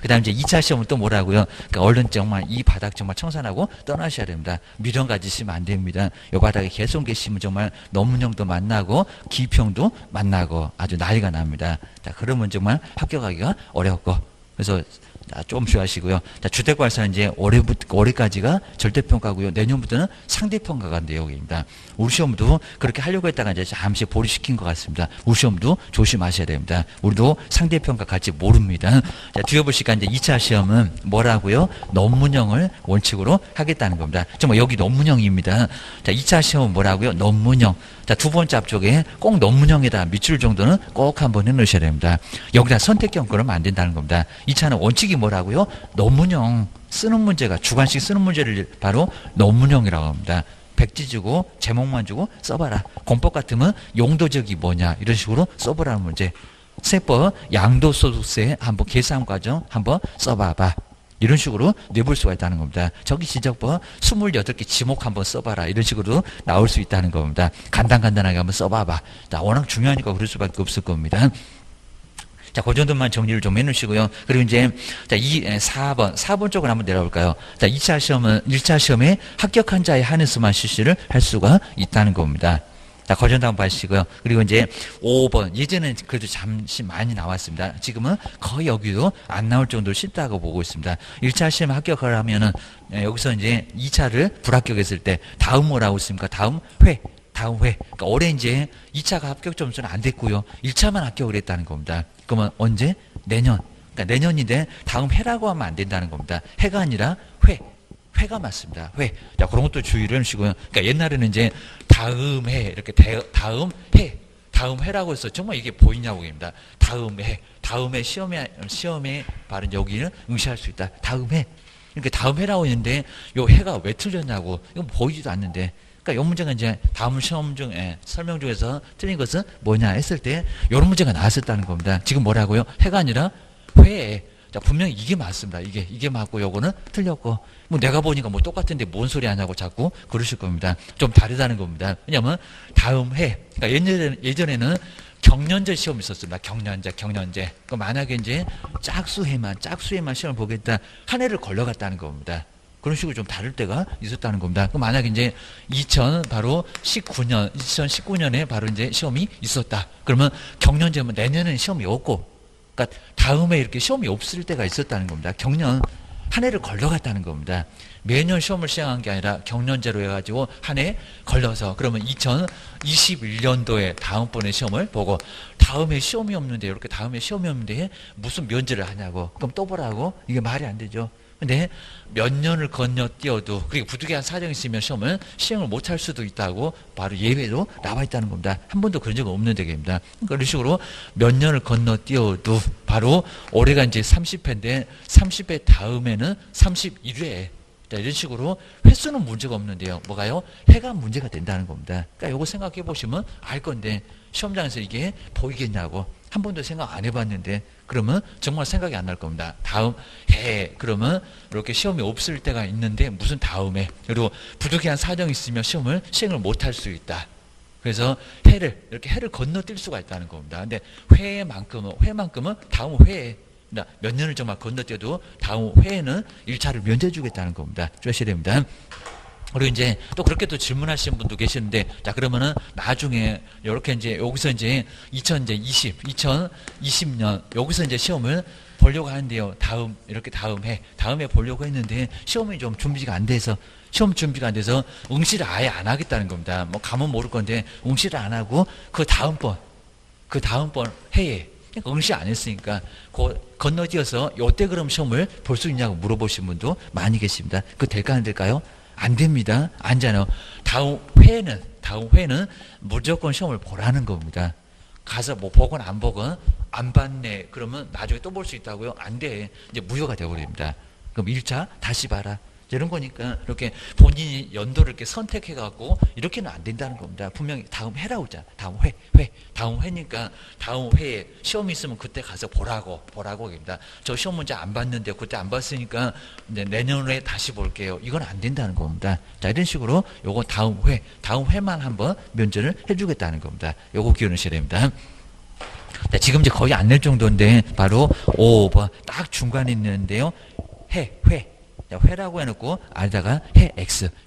그 다음 이제 2차 시험은 또 뭐라고요? 그러니까 얼른 정말 이 바닥 정말 청산하고 떠나셔야 됩니다. 미련 가지시면 안 됩니다. 이 바닥에 계속 계시면 정말 논문형도 만나고 기평도 만나고 아주 난리가 납니다. 자, 그러면 정말 합격하기가 어렵고 그래서 자, 조금 주의하시고요. 자, 주택발사는 이제 올해까지가 절대평가고요. 내년부터는 상대평가가 내용입니다. 우리 시험도 그렇게 하려고 했다가 이제 잠시 보류시킨 것 같습니다. 우리 시험도 조심하셔야 됩니다. 우리도 상대평가 갈지 모릅니다. 자, 뒤에 보시니까 이제 2차 시험은 뭐라고요? 논문형을 원칙으로 하겠다는 겁니다. 정말 여기 논문형입니다. 자, 2차 시험은 뭐라고요? 논문형. 자, 두 번째 앞쪽에 꼭 논문형에다 밑줄 정도는 꼭 한번 해놓으셔야 됩니다. 여기다 선택형 그러면 안 된다는 겁니다. 2차는 원칙이 뭐라고요? 논문형 쓰는 문제가 주관식 쓰는 문제를 바로 논문형이라고 합니다. 백지 주고 제목만 주고 써봐라. 공법 같으면 용도적이 뭐냐 이런 식으로 써보라는 문제. 세법 양도소득세 한번 계산 과정 한번 써봐봐. 이런 식으로 내볼 수가 있다는 겁니다. 저기 지적법 28개 지목 한번 써봐라. 이런 식으로 나올 수 있다는 겁니다. 간단하게 한번 써봐봐. 자, 워낙 중요하니까 그럴 수밖에 없을 겁니다. 자, 그 정도만 정리를 좀 해놓으시고요. 그리고 이제, 자, 4번 쪽으로 한번 내려볼까요? 자, 2차 시험에 합격한 자에 한해서만 실시를 할 수가 있다는 겁니다. 자, 거전도 한번 봐주시고요. 그리고 이제 5번. 예전엔 그래도 잠시 많이 나왔습니다. 지금은 거의 여기도 안 나올 정도로 쉽다고 보고 있습니다. 1차 시험에 합격을 하면은, 여기서 이제 2차를 불합격했을 때, 다음 뭐라고 있습니까? 다음 회. 그러니까 올해 이제 2차가 합격 점수는 안 됐고요. 1차만 합격을 했다는 겁니다. 그러면 언제? 내년. 그러니까 내년인데 다음 해라고 하면 안 된다는 겁니다. 해가 아니라 회. 회가 맞습니다. 회. 자, 그런 것도 주의를 해주시고요. 그러니까 옛날에는 이제 다음 해, 이렇게 다음 해, 다음 해라고 해서 정말 이게 보이냐고 입니다. 다음 해, 다음에 시험에 바른 여기는 응시할 수 있다. 다음 해. 이렇게 다음 해라고 했는데 요 해가 왜 틀렸냐고. 이건 보이지도 않는데. 그러니까 이 문제가 이제 다음 시험 중에 설명 중에서 틀린 것은 뭐냐 했을 때 이런 문제가 나왔었다는 겁니다. 지금 뭐라고요? 해가 아니라 회. 자, 분명히 이게 맞습니다. 이게 맞고 요거는 틀렸고. 뭐 내가 보니까 뭐 똑같은데 뭔 소리 하냐고 자꾸 그러실 겁니다. 좀 다르다는 겁니다. 왜냐면 다음 해. 그러니까 예전에는 경년제 시험이 있었습니다. 경년제. 그 만약에 이제 짝수해만 시험을 보겠다. 한 해를 걸러갔다는 겁니다. 그런 식으로 좀 다를 때가 있었다는 겁니다. 그럼 만약에 이제 2019년에 바로 이제 시험이 있었다. 그러면 경년제면 내년에는 시험이 없고, 그러니까 다음에 이렇게 시험이 없을 때가 있었다는 겁니다. 경년 한 해를 걸러갔다는 겁니다. 매년 시험을 시행한 게 아니라 경년제로 해가지고 한 해 걸러서 그러면 2021년도에 다음번에 시험을 보고 다음에 시험이 없는데 이렇게 다음에 시험이 없는데 무슨 면제를 하냐고. 그럼 또 보라고? 이게 말이 안 되죠. 근데 몇 년을 건너뛰어도 그리고 부득이한 사정이 있으면 시험을 시행을 못할 수도 있다고 바로 예외로 나와 있다는 겁니다. 한 번도 그런 적은 없는 대개입니다. 그러니까 이런 식으로 몇 년을 건너뛰어도 바로 올해가 이제 30회인데 30회 다음에는 31회 이런 식으로 횟수는 문제가 없는데요. 뭐가요? 해가 문제가 된다는 겁니다. 그러니까 이거 생각해 보시면 알 건데 시험장에서 이게 보이겠냐고. 한 번도 생각 안 해봤는데 그러면 정말 생각이 안 날 겁니다. 다음 해 그러면 이렇게 시험이 없을 때가 있는데 무슨 다음에 그리고 부득이한 사정이 있으면 시험을 시행을 못할 수 있다. 그래서 이렇게 해를 건너뛸 수가 있다는 겁니다. 근데 회만큼은 다음 회에 몇 년을 정말 건너뛰어도 다음 회에는 1차를 면제해 주겠다는 겁니다. 주셔야 됩니다. 그리고 이제 또 그렇게 또 질문하시는 분도 계시는데, 자, 그러면은 나중에 이렇게 이제 여기서 이제 2020년 여기서 이제 시험을 보려고 하는데요. 다음에 보려고 했는데 시험이 좀 준비가 안 돼서 응시를 아예 안 하겠다는 겁니다. 뭐 가면 모를 건데 응시를 안 하고 그 다음번 해에 응시 안 했으니까 건너뛰어서 요때 그럼 시험을 볼 수 있냐고 물어보신 분도 많이 계십니다. 그거 될까 안 될까요? 안 됩니다. 안 되잖아요. 다음 회는 무조건 시험을 보라는 겁니다. 가서 뭐 보건 안 보건 안 봤네. 그러면 나중에 또 볼 수 있다고요? 안 돼. 이제 무효가 되어버립니다. 그럼 1차 다시 봐라. 이런 거니까 이렇게 본인이 연도를 이렇게 선택해갖고 이렇게는 안 된다는 겁니다. 분명히 다음 해라고 했잖아. 다음 회니까 다음 회에 시험이 있으면 그때 가서 보라고 합니다. 저 시험 문제 안 봤는데 그때 안 봤으니까 내년에 다시 볼게요. 이건 안 된다는 겁니다. 자, 이런 식으로 요거 다음 회만 한번 면제를 해주겠다는 겁니다. 요거 기억하셔야 됩니다. 자, 지금 이제 거의 안 낼 정도인데 바로 5번 딱 중간에 있는데요. 회. 자, 회라고 해놓고 아래다가 해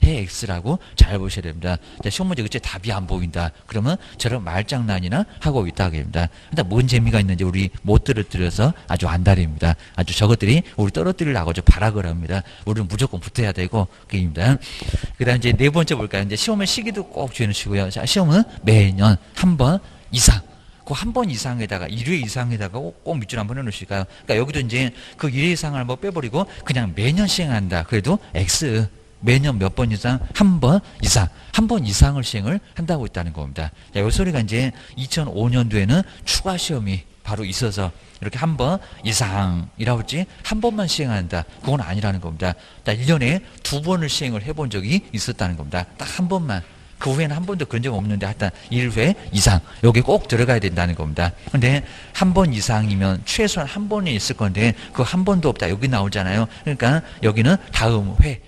X라고 잘 보셔야 됩니다. 자, 시험 문제 그치 답이 안 보인다. 그러면 저런 말장난이나 하고 있다 그럽니다. 근데 뭔 재미가 있는지 우리 못 떨어뜨려서 아주 안달입니다. 아주 저것들이 우리 떨어뜨리려고 아주 발악을 합니다. 우리는 무조건 붙어야 되고 그입니다. 그다음 이제 네 번째 볼까요? 이제 시험의 시기도 꼭 주의하시고요. 자, 시험은 매년 한 번 이상. 그 한 번 이상에다가 1회 이상에다가 꼭 밑줄 한번 해놓으실까요? 그러니까 여기도 이제 그 1회 이상을 한번 빼버리고 그냥 매년 시행한다. 그래도 X 매년 몇 번 이상 한 번 이상 한 번 이상을 시행을 한다고 있다는 겁니다. 자, 이 소리가 이제 2005년도에는 추가 시험이 바로 있어서 이렇게 한 번 이상이라고 했지 한 번만 시행한다. 그건 아니라는 겁니다. 자, 1년에 두 번을 시행을 해본 적이 있었다는 겁니다. 딱 한 번만. 그 후에는 한 번도 그런 적 없는데 하여튼 1회 이상 여기 꼭 들어가야 된다는 겁니다. 근데 한 번 이상이면 최소한 한 번이 있을 건데 그 한 번도 없다. 여기 나오잖아요. 그러니까 여기는 다음 회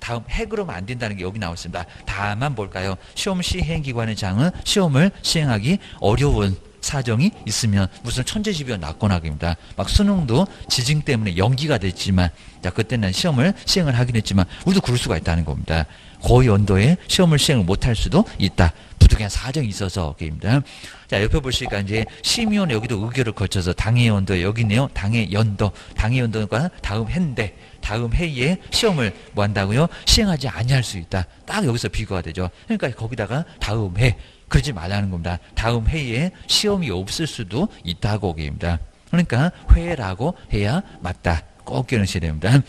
다음 해 그러면 안 된다는 게 여기 나와 있습니다. 다만 볼까요? 시험 시행기관의 장은 시험을 시행하기 어려운 사정이 있으면 무슨 천재지변 났거나 그럽니다. 막 수능도 지진 때문에 연기가 됐지만 자 그때는 시험을 시행을 하긴 했지만 우리도 그럴 수가 있다는 겁니다. 고의 연도에 시험을 시행을 못할 수도 있다. 부득이한 사정이 있어서 그입니다. 자 옆에 보시니까 이제 심의원 여기도 의결을 거쳐서 당해 연도 여기 있네요. 당해 연도가 다음 해인데 다음 해에 시험을 뭐 한다고요? 시행하지 아니할 수 있다. 딱 여기서 비교가 되죠. 그러니까 거기다가 다음 해 그러지 말라는 겁니다. 다음 해에 시험이 없을 수도 있다고 얘기입니다. 그러니까 회라고 해야 맞다. 꼭 기억하셔야 됩니다.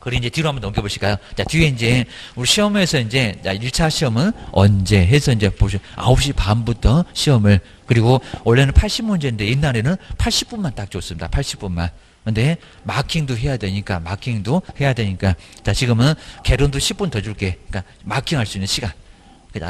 그리고 이제 뒤로 한번 넘겨보실까요? 자, 뒤에 이제 우리 시험에서 이제 1차 시험은 언제 해서 이제 보시죠. 9시 반부터 시험을 그리고 원래는 80문제인데 옛날에는 80분만 딱 줬습니다. 80분만. 근데 마킹도 해야 되니까 자, 지금은 개론도 10분 더 줄게. 그러니까 마킹할 수 있는 시간.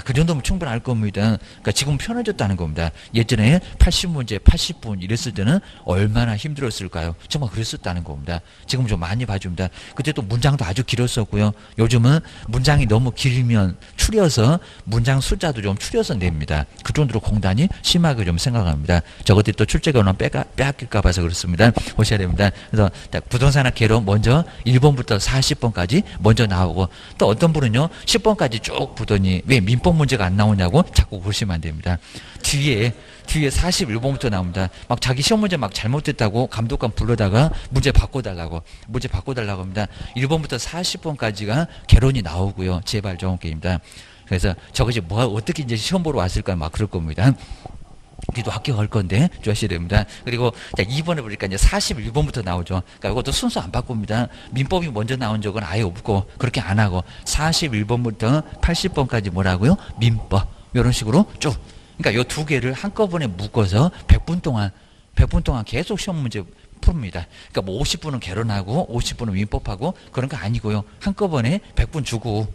그 정도면 충분할 겁니다. 그러니까 지금 편해졌다는 겁니다. 예전에 80문제, 80분 이랬을 때는 얼마나 힘들었을까요? 정말 그랬었다는 겁니다. 지금 좀 많이 봐줍니다. 그때 또 문장도 아주 길었었고요. 요즘은 문장이 너무 길면 추려서 문장 숫자도 좀 추려서 냅니다. 그 정도로 공단이 심하게 좀 생각합니다. 저것들이 또 출제권을 빼앗길까 봐서 그렇습니다. 보셔야 됩니다. 그래서 부동산학 개론 먼저 1번부터 40번까지 먼저 나오고 또 어떤 분은요 10번까지 쭉 보더니 왜 민법 문제가 안 나오냐고 자꾸 보시면 안 됩니다. 뒤에 41번부터 나옵니다. 막 자기 시험 문제 막 잘못됐다고 감독관 불러다가 문제 바꿔달라고 합니다. 1번부터 40번까지가 개론이 나오고요. 제발 정원 게임입니다. 그래서 저것이 뭐 어떻게 이제 시험 보러 왔을까 막 그럴 겁니다. 우리도 합격할 건데 조하셔야 됩니다. 그리고 자 2번에 보니까 이제 41번부터 나오죠. 그러니까 이것도 순서 안 바꿉니다. 민법이 먼저 나온 적은 아예 없고 그렇게 안 하고 41번부터 80번까지 뭐라고요? 민법 이런 식으로 쭉. 그러니까 이 두 개를 한꺼번에 묶어서 100분 동안 계속 시험 문제 풉니다. 그러니까 뭐 50분은 개론하고 50분은 민법하고 그런 거 아니고요. 한꺼번에 100분 주고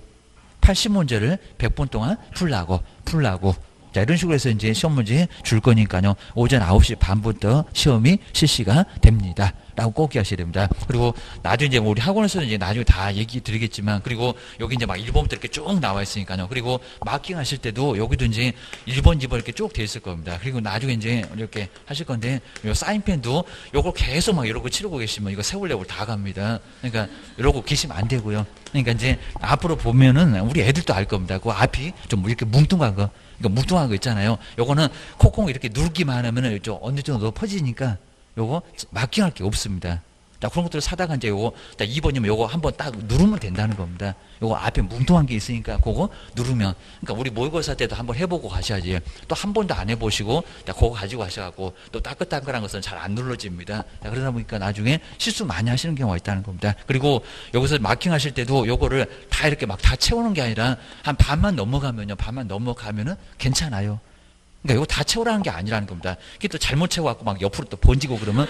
80문제를 100분 동안 풀라고. 자, 이런 식으로 해서 이제 시험 문제 줄 거니까요. 오전 9시 반부터 시험이 실시가 됩니다. 라고 꼭 기억하셔야 됩니다. 그리고 나중에 이제 우리 학원에서는 이제 나중에 다 얘기 드리겠지만 그리고 여기 이제 막 1번부터 이렇게 쭉 나와 있으니까요. 그리고 마킹 하실 때도 여기도 이제 1번, 2번 이렇게 쭉 돼 있을 겁니다. 그리고 나중에 이제 이렇게 하실 건데 요 사인펜도 요걸 계속 막 이러고 치르고 계시면 이거 세월레월 다 갑니다. 그러니까 이러고 계시면 안 되고요. 그러니까 이제 앞으로 보면은 우리 애들도 알 겁니다. 그 앞이 좀 이렇게 뭉뚱한 거. 그러니까 뭉뚱한 거 있잖아요. 요거는 콩콩 이렇게 누르기만 하면은 좀 어느 정도 퍼지니까 요거 마킹할 게 없습니다. 자, 그런 것들을 사다가 이제 요거 2번이면 요거 한번 딱 누르면 된다는 겁니다. 요거 앞에 뭉뚱한 게 있으니까 그거 누르면 그러니까 우리 모의고사 때도 한번 해보고 가셔야지. 또 한 번도 안 해보시고 자, 그거 가지고 가셔갖고 또 따끈따끈한 것은 잘 안 눌러집니다. 자, 그러다 보니까 나중에 실수 많이 하시는 경우가 있다는 겁니다. 그리고 여기서 마킹하실 때도 요거를 다 이렇게 막 다 채우는 게 아니라 한 반만 넘어가면은 괜찮아요. 그러니까 이거 다 채우라는 게 아니라는 겁니다. 이게 또 잘못 채워갖고 막 옆으로 또 번지고 그러면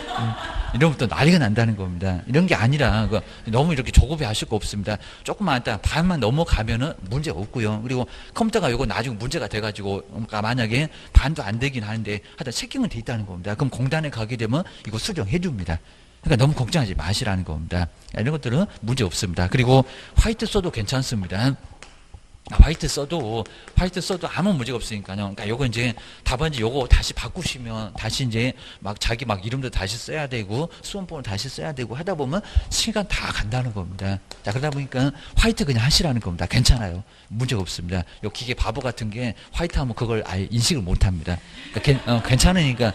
이러면 또 난리가 난다는 겁니다. 이런 게 아니라 너무 이렇게 조급해 하실 거 없습니다. 조금만 있다 반만 넘어가면은 문제 없고요. 그리고 컴퓨터가 이거 나중에 문제가 돼가지고 그러니까 만약에 반도 안 되긴 하는데 하여튼 체킹은 돼 있다는 겁니다. 그럼 공단에 가게 되면 이거 수정해 줍니다. 그러니까 너무 걱정하지 마시라는 겁니다. 이런 것들은 문제 없습니다. 그리고 화이트 써도 괜찮습니다. 화이트 써도 아무 문제가 없으니까요. 그러니까 요거 이제 답안지 요거 다시 바꾸시면 다시 이제 막 자기 막 이름도 다시 써야 되고 수험번호 다시 써야 되고 하다 보면 시간 다 간다는 겁니다. 자, 그러다 보니까 화이트 그냥 하시라는 겁니다. 괜찮아요. 문제가 없습니다. 요 기계 바보 같은 게 화이트 하면 그걸 아예 인식을 못 합니다. 그러니까 괜찮으니까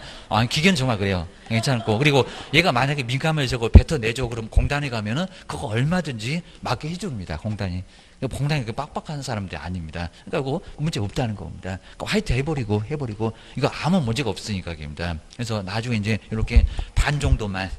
기계는 정말 그래요. 괜찮고, 그리고 얘가 만약에 민감을 저거 뱉어내죠 그럼 공단에 가면은 그거 얼마든지 맞게 해줍니다. 공단이 그 빡빡한 사람들이 아닙니다. 그러니까 그거 문제 없다는 겁니다. 그러니까 화이트 해버리고 이거 아무 문제가 없으니까 입니다. 그래서 나중에 이제 이렇게 반 정도만,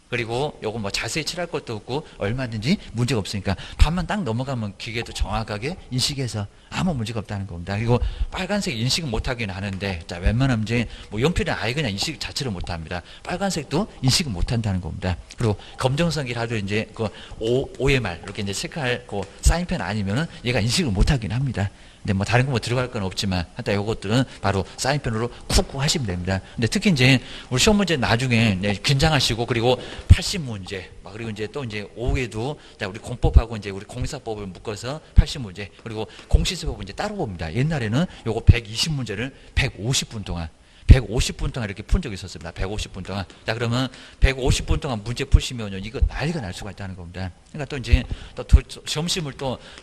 그리고 요거 뭐 자세히 칠할 것도 없고 얼마든지 문제가 없으니까 반만 딱 넘어가면 기계도 정확하게 인식해서 아무 문제가 없다는 겁니다. 그리고 빨간색 인식 못하긴 하는데, 자, 웬만하면 이제 뭐 연필은 아예 그냥 인식 자체를 못합니다. 빨간색도 인식을 못한다는 겁니다. 그리고 검정색이라도 이제 그 OMR 이렇게 이제 체크할 그 사인펜 아니면은 얘가 인식을 못하긴 합니다. 근데 뭐 다른 거 뭐 들어갈 건 없지만 하여튼 요것들은 바로 사인펜으로 쿡쿡 하시면 됩니다. 근데 특히 이제 우리 시험 문제 나중에 긴장하시고, 그리고 80문제 그리고 이제 또 이제 오후에도 우리 공법하고 이제 우리 공사법을 묶어서 80문제, 그리고 공시세법은 이제 따로 봅니다. 옛날에는 요거 120문제를 150분 동안 이렇게 푼 적이 있었습니다. 150분 동안. 자, 그러면 150분 동안 문제 푸시면요, 이거 난리가 날 수가 있다는 겁니다. 그러니까 또 이제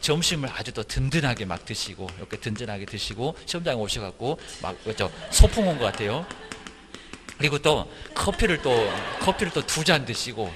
점심을 아주 또 든든하게 막 드시고, 이렇게 든든하게 드시고, 시험장에 오셔갖고, 막, 소풍 온 것 같아요. 그리고 또 커피를 또 2잔 드시고,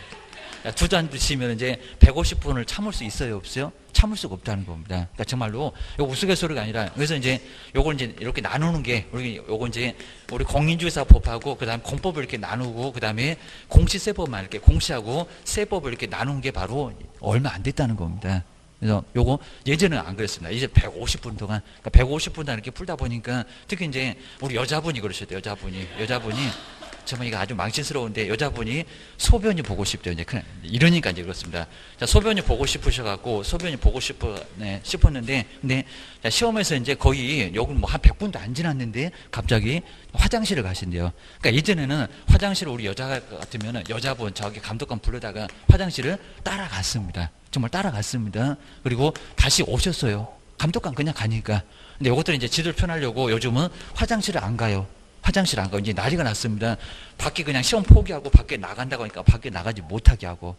2잔 드시면 이제 150분을 참을 수 있어요, 없어요? 참을 수가 없다는 겁니다. 그러니까 정말로 요 우스갯소리가 아니라, 그래서 이제 요걸 이제 이렇게 나누는 게 요거 이제 우리 공인중개사법하고 그다음 공법을 이렇게 나누고 그다음에 공시세법만 이렇게 공시하고 세법을 이렇게 나눈 게 바로 얼마 안 됐다는 겁니다. 그래서 요거 예전에는 안 그랬습니다. 이제 150분 동안, 그러니까 150분 동안 이렇게 풀다 보니까 특히 이제 우리 여자분이 그러셨대요. 여자분이 정말 이거 아주 망신스러운데, 여자분이 소변이 보고 싶대요. 이제 이러니까 이제 그렇습니다. 자, 소변이 보고 싶었는데, 근데 자, 시험에서 이제 거의 여기 뭐 한 100분도 안 지났는데 갑자기 화장실을 가신대요. 그러니까 예전에는 화장실을 우리 여자 같으면은 여자분 저기 감독관 불러다가 화장실을 따라갔습니다. 정말 따라갔습니다. 그리고 다시 오셨어요. 감독관 그냥 가니까. 근데 이것들은 이제 지도를 펴나려고 요즘은 화장실을 안 가요. 이제 난리가 났습니다. 밖에 그냥 시험 포기하고 밖에 나간다고 하니까 밖에 나가지 못하게 하고,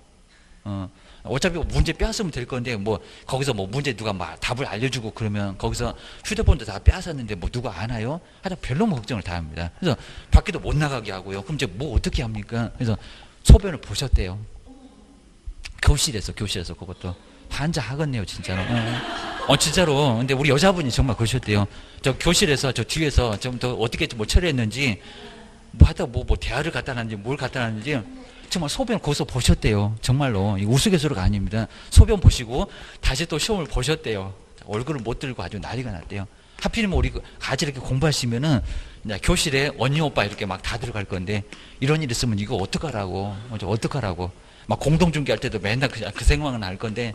어차피 문제 빼앗으면 될 건데, 뭐, 거기서 뭐 문제 누가 막 답을 알려주고 그러면 거기서 휴대폰도 다 빼앗았는데 뭐 누가 아나요? 하여튼 별로 걱정을 다 합니다. 그래서 밖에도 못 나가게 하고요. 그럼 이제 뭐 어떻게 합니까? 그래서 소변을 보셨대요. 교실에서 그것도. 환장하겠네요, 진짜로. 진짜로. 근데 우리 여자분이 정말 그러셨대요. 저 교실에서 저 뒤에서 좀 더 어떻게 뭐 처리했는지, 뭐 하다 뭐 대화를 갖다 놨는지 뭘 갖다 놨는지 정말 소변 거기서 보셨대요. 정말로. 우스갯소리가 아닙니다. 소변 보시고 다시 또 시험을 보셨대요. 얼굴을 못 들고 아주 난리가 났대요. 하필이면 우리 같이 이렇게 공부하시면은 교실에 언니 오빠 이렇게 막 다 들어갈 건데, 이런 일 있으면 이거 어떡하라고. 막 공동중개할 때도 맨날 그 생각은 할 건데,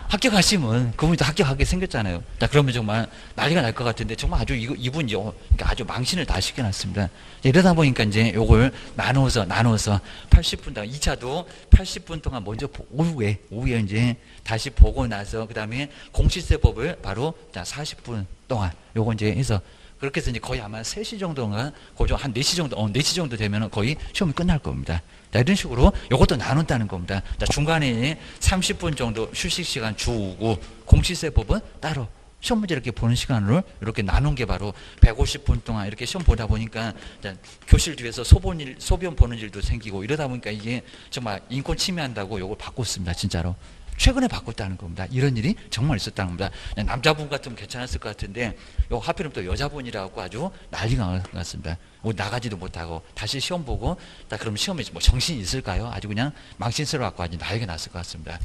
합격하시면 그분도 합격하게 생겼잖아요. 자, 그러면 정말 난리가 날 것 같은데, 정말 아주 이분이 그러니까 아주 망신을 다 시켜놨습니다. 이러다 보니까 이제 요걸 나누어서 80분 동안, 2차도 80분 동안 먼저 오후에 이제 다시 보고 나서 그 다음에 공시세법을 바로 40분 동안 요거 이제 해서, 그렇게 해서 이제 거의 아마 3시 정도인가, 거의 한 4시 정도, 4시 정도 되면 거의 시험이 끝날 겁니다. 자, 이런 식으로 이것도 나눈다는 겁니다. 자, 중간에 30분 정도 휴식 시간 주고, 공시세법은 따로 시험 문제 이렇게 보는 시간으로 이렇게 나눈 게 바로 150분 동안 이렇게 시험 보다 보니까, 자, 교실 뒤에서 소변 보는 일도 생기고, 이러다 보니까 이게 정말 인권 침해한다고 이걸 바꿨습니다. 진짜로. 최근에 바꿨다는 겁니다. 이런 일이 정말 있었다는 겁니다. 남자분 같으면 괜찮았을 것 같은데, 하필이면 또 여자분이라고 아주 난리가 났습니다. 나가지도 못하고 다시 시험 보고, 그럼 시험에 뭐 정신이 있을까요? 아주 그냥 망신스러워갖고 아주 난리가 났을 것 같습니다.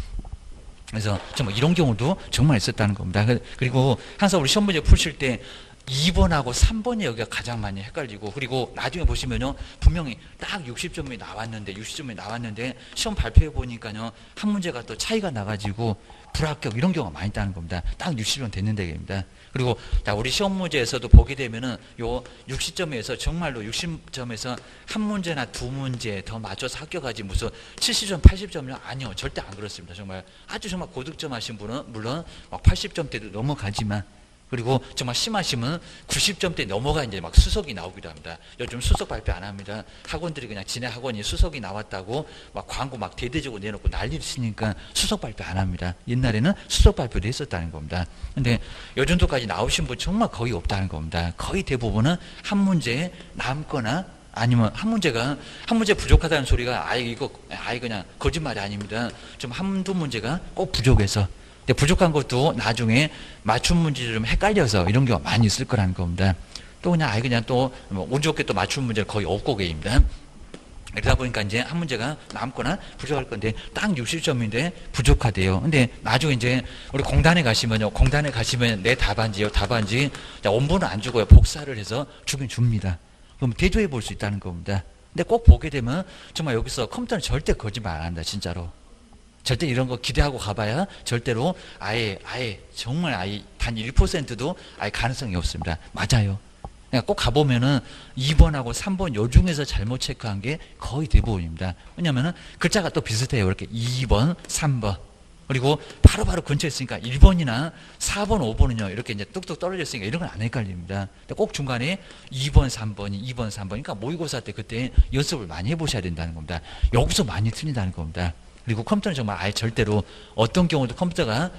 그래서 정말 이런 경우도 정말 있었다는 겁니다. 그리고 항상 우리 시험 문제 풀실 때 2번하고 3번이 여기가 가장 많이 헷갈리고, 그리고 나중에 보시면요, 분명히 딱 60점이 나왔는데 시험 발표해 보니까요, 한 문제가 또 차이가 나가지고 불합격 이런 경우가 많이 있다는 겁니다. 딱 60점 됐는 데입니다. 그리고 우리 시험 문제에서도 보게 되면은 요 60점에서 정말로 60점에서 한 문제나 두 문제 더 맞춰서 합격하지 무슨 70점, 80점이요? 아니요. 절대 안 그렇습니다. 정말 아주 정말 고득점 하신 분은 물론 막 80점대도 넘어가지만 그리고 정말 심하시면 90점대 넘어가 이제 막 수석이 나오기도 합니다. 요즘 수석 발표 안 합니다. 학원들이 그냥 지네 학원이 수석이 나왔다고 막 광고 막 대대적으로 내놓고 난리를 치니까 수석 발표 안 합니다. 옛날에는 수석 발표도 했었다는 겁니다. 근데 요 정도까지 나오신 분 정말 거의 없다는 겁니다. 거의 대부분은 한 문제 남거나 아니면 한 문제 부족하다는 소리가 아예 그냥 거짓말이 아닙니다. 좀 한두 문제가 꼭 부족해서 근데 부족한 것도 나중에 맞춤 문제를 좀 헷갈려서 이런 경우가 많이 있을 거라는 겁니다. 또 그냥 그냥 또 운 좋게 또 맞춤 문제를 거의 없고 계십니다. 그러다 보니까 이제 한 문제가 남거나 부족할 건데 딱 60점인데 부족하대요. 근데 나중에 이제 우리 공단에 가시면요. 공단에 가시면 내 답안지요. 답안지 원본은 안 주고요. 복사를 해서 주긴 줍니다. 그럼 대조해 볼 수 있다는 겁니다. 근데 꼭 보게 되면 정말 여기서 컴퓨터는 절대 거짓말 안 한다. 진짜로. 절대 이런 거 기대하고 가봐야 절대로 아예 정말 아예 단 1%도 아예 가능성이 없습니다. 맞아요. 그러니까 꼭 가보면은 2번하고 3번 요 중에서 잘못 체크한 게 거의 대부분입니다. 왜냐면은 글자가 또 비슷해요. 이렇게 2번, 3번. 그리고 바로바로 근처에 있으니까 1번이나 4번, 5번은요. 이렇게 이제 뚝뚝 떨어져 있으니까 이런 건 안 헷갈립니다. 꼭 중간에 2번, 3번이 2번, 3번. 그러니까 모의고사 때 그때 연습을 많이 해보셔야 된다는 겁니다. 여기서 많이 틀린다는 겁니다. 그리고 컴퓨터는 정말 아예 절대로 어떤 경우도 컴퓨터가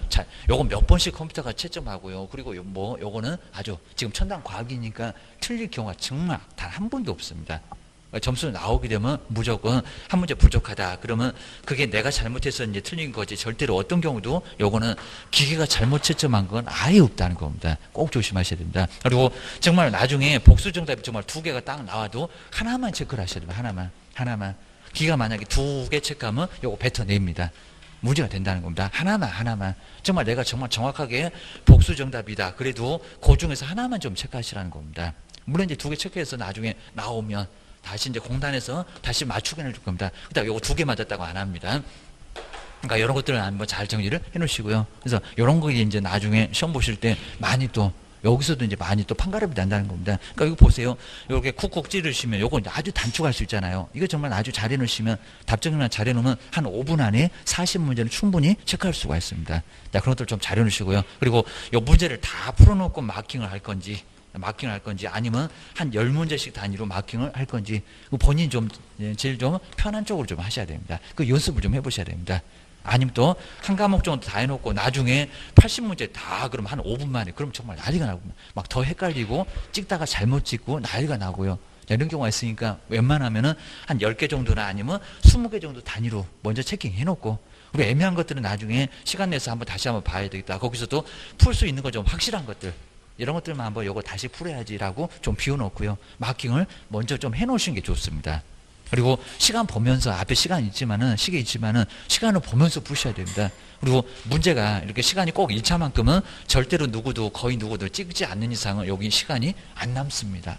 요건 몇 번씩 컴퓨터가 채점하고요. 그리고 요거는 아주 지금 첨단 과학이니까 틀릴 경우가 정말 단 한 번도 없습니다. 점수 나오게 되면 무조건 한 문제 부족하다. 그러면 그게 내가 잘못해서 이제 틀린 거지. 절대로 어떤 경우도 요거는 기계가 잘못 채점한 건 아예 없다는 겁니다. 꼭 조심하셔야 됩니다. 그리고 정말 나중에 복수 정답이 정말 2개가 딱 나와도 하나만 체크를 하셔야 됩니다. 하나만. 기가 만약에 2개 체크하면 요거 뱉어냅니다. 문제가 된다는 겁니다. 하나만. 정말 내가 정말 정확하게 복수 정답이다. 그래도 그 중에서 하나만 좀 체크하시라는 겁니다. 물론 이제 2개 체크해서 나중에 나오면 다시 이제 공단에서 다시 맞추게 해줄 겁니다. 그다음 요거 2개 맞았다고 안 합니다. 그러니까 이런 것들을 한번 잘 정리를 해 놓으시고요. 그래서 이런 거 이제 나중에 시험 보실 때 많이 또 여기서도 이제 많이 또 판가름이 난다는 겁니다. 그러니까 이거 보세요. 이렇게 쿡쿡 찌르시면 요거 아주 단축할 수 있잖아요. 이거 정말 아주 잘 해놓으시면 답정리만 잘 해놓으면 한 5분 안에 40문제는 충분히 체크할 수가 있습니다. 자, 그런 것들 좀 잘 해놓으시고요. 그리고 요 문제를 다 풀어놓고 마킹을 할 건지 아니면 한 10문제씩 단위로 마킹을 할 건지 본인이 좀 제일 좀 편한 쪽으로 좀 하셔야 됩니다. 그 연습을 좀 해보셔야 됩니다. 아니면 또 한 과목 정도 다 해놓고 나중에 80문제 다 그럼 한 5분 만에 그럼 정말 난리가 나고 막 더 헷갈리고 찍다가 잘못 찍고 난리가 나고요. 이런 경우가 있으니까 웬만하면은 한 10개 정도나 아니면 20개 정도 단위로 먼저 체킹해 놓고 우리 애매한 것들은 나중에 시간 내서 한번 다시 한번 봐야 되겠다. 거기서도 풀 수 있는 거 좀 확실한 것들 이런 것들만 한번 요거 다시 풀어야지라고 좀 비워놓고요. 마킹을 먼저 좀 해놓으시는 게 좋습니다. 그리고 시간 보면서 앞에 시간 있지만은 시계 있지만은 시간을 보면서 푸셔야 됩니다. 그리고 문제가 이렇게 시간이 꼭 1차만큼은 절대로 거의 누구도 찍지 않는 이상은 여기 시간이 안 남습니다.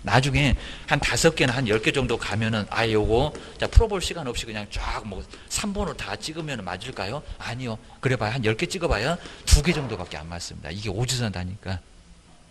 나중에 한 5개나 한 10개 정도 가면은 요거 풀어볼 시간 없이 그냥 쫙 3번으로 다 찍으면 맞을까요? 아니요. 그래봐야 한 10개 찍어봐야 2개 정도밖에 안 맞습니다. 이게 오지선다니까.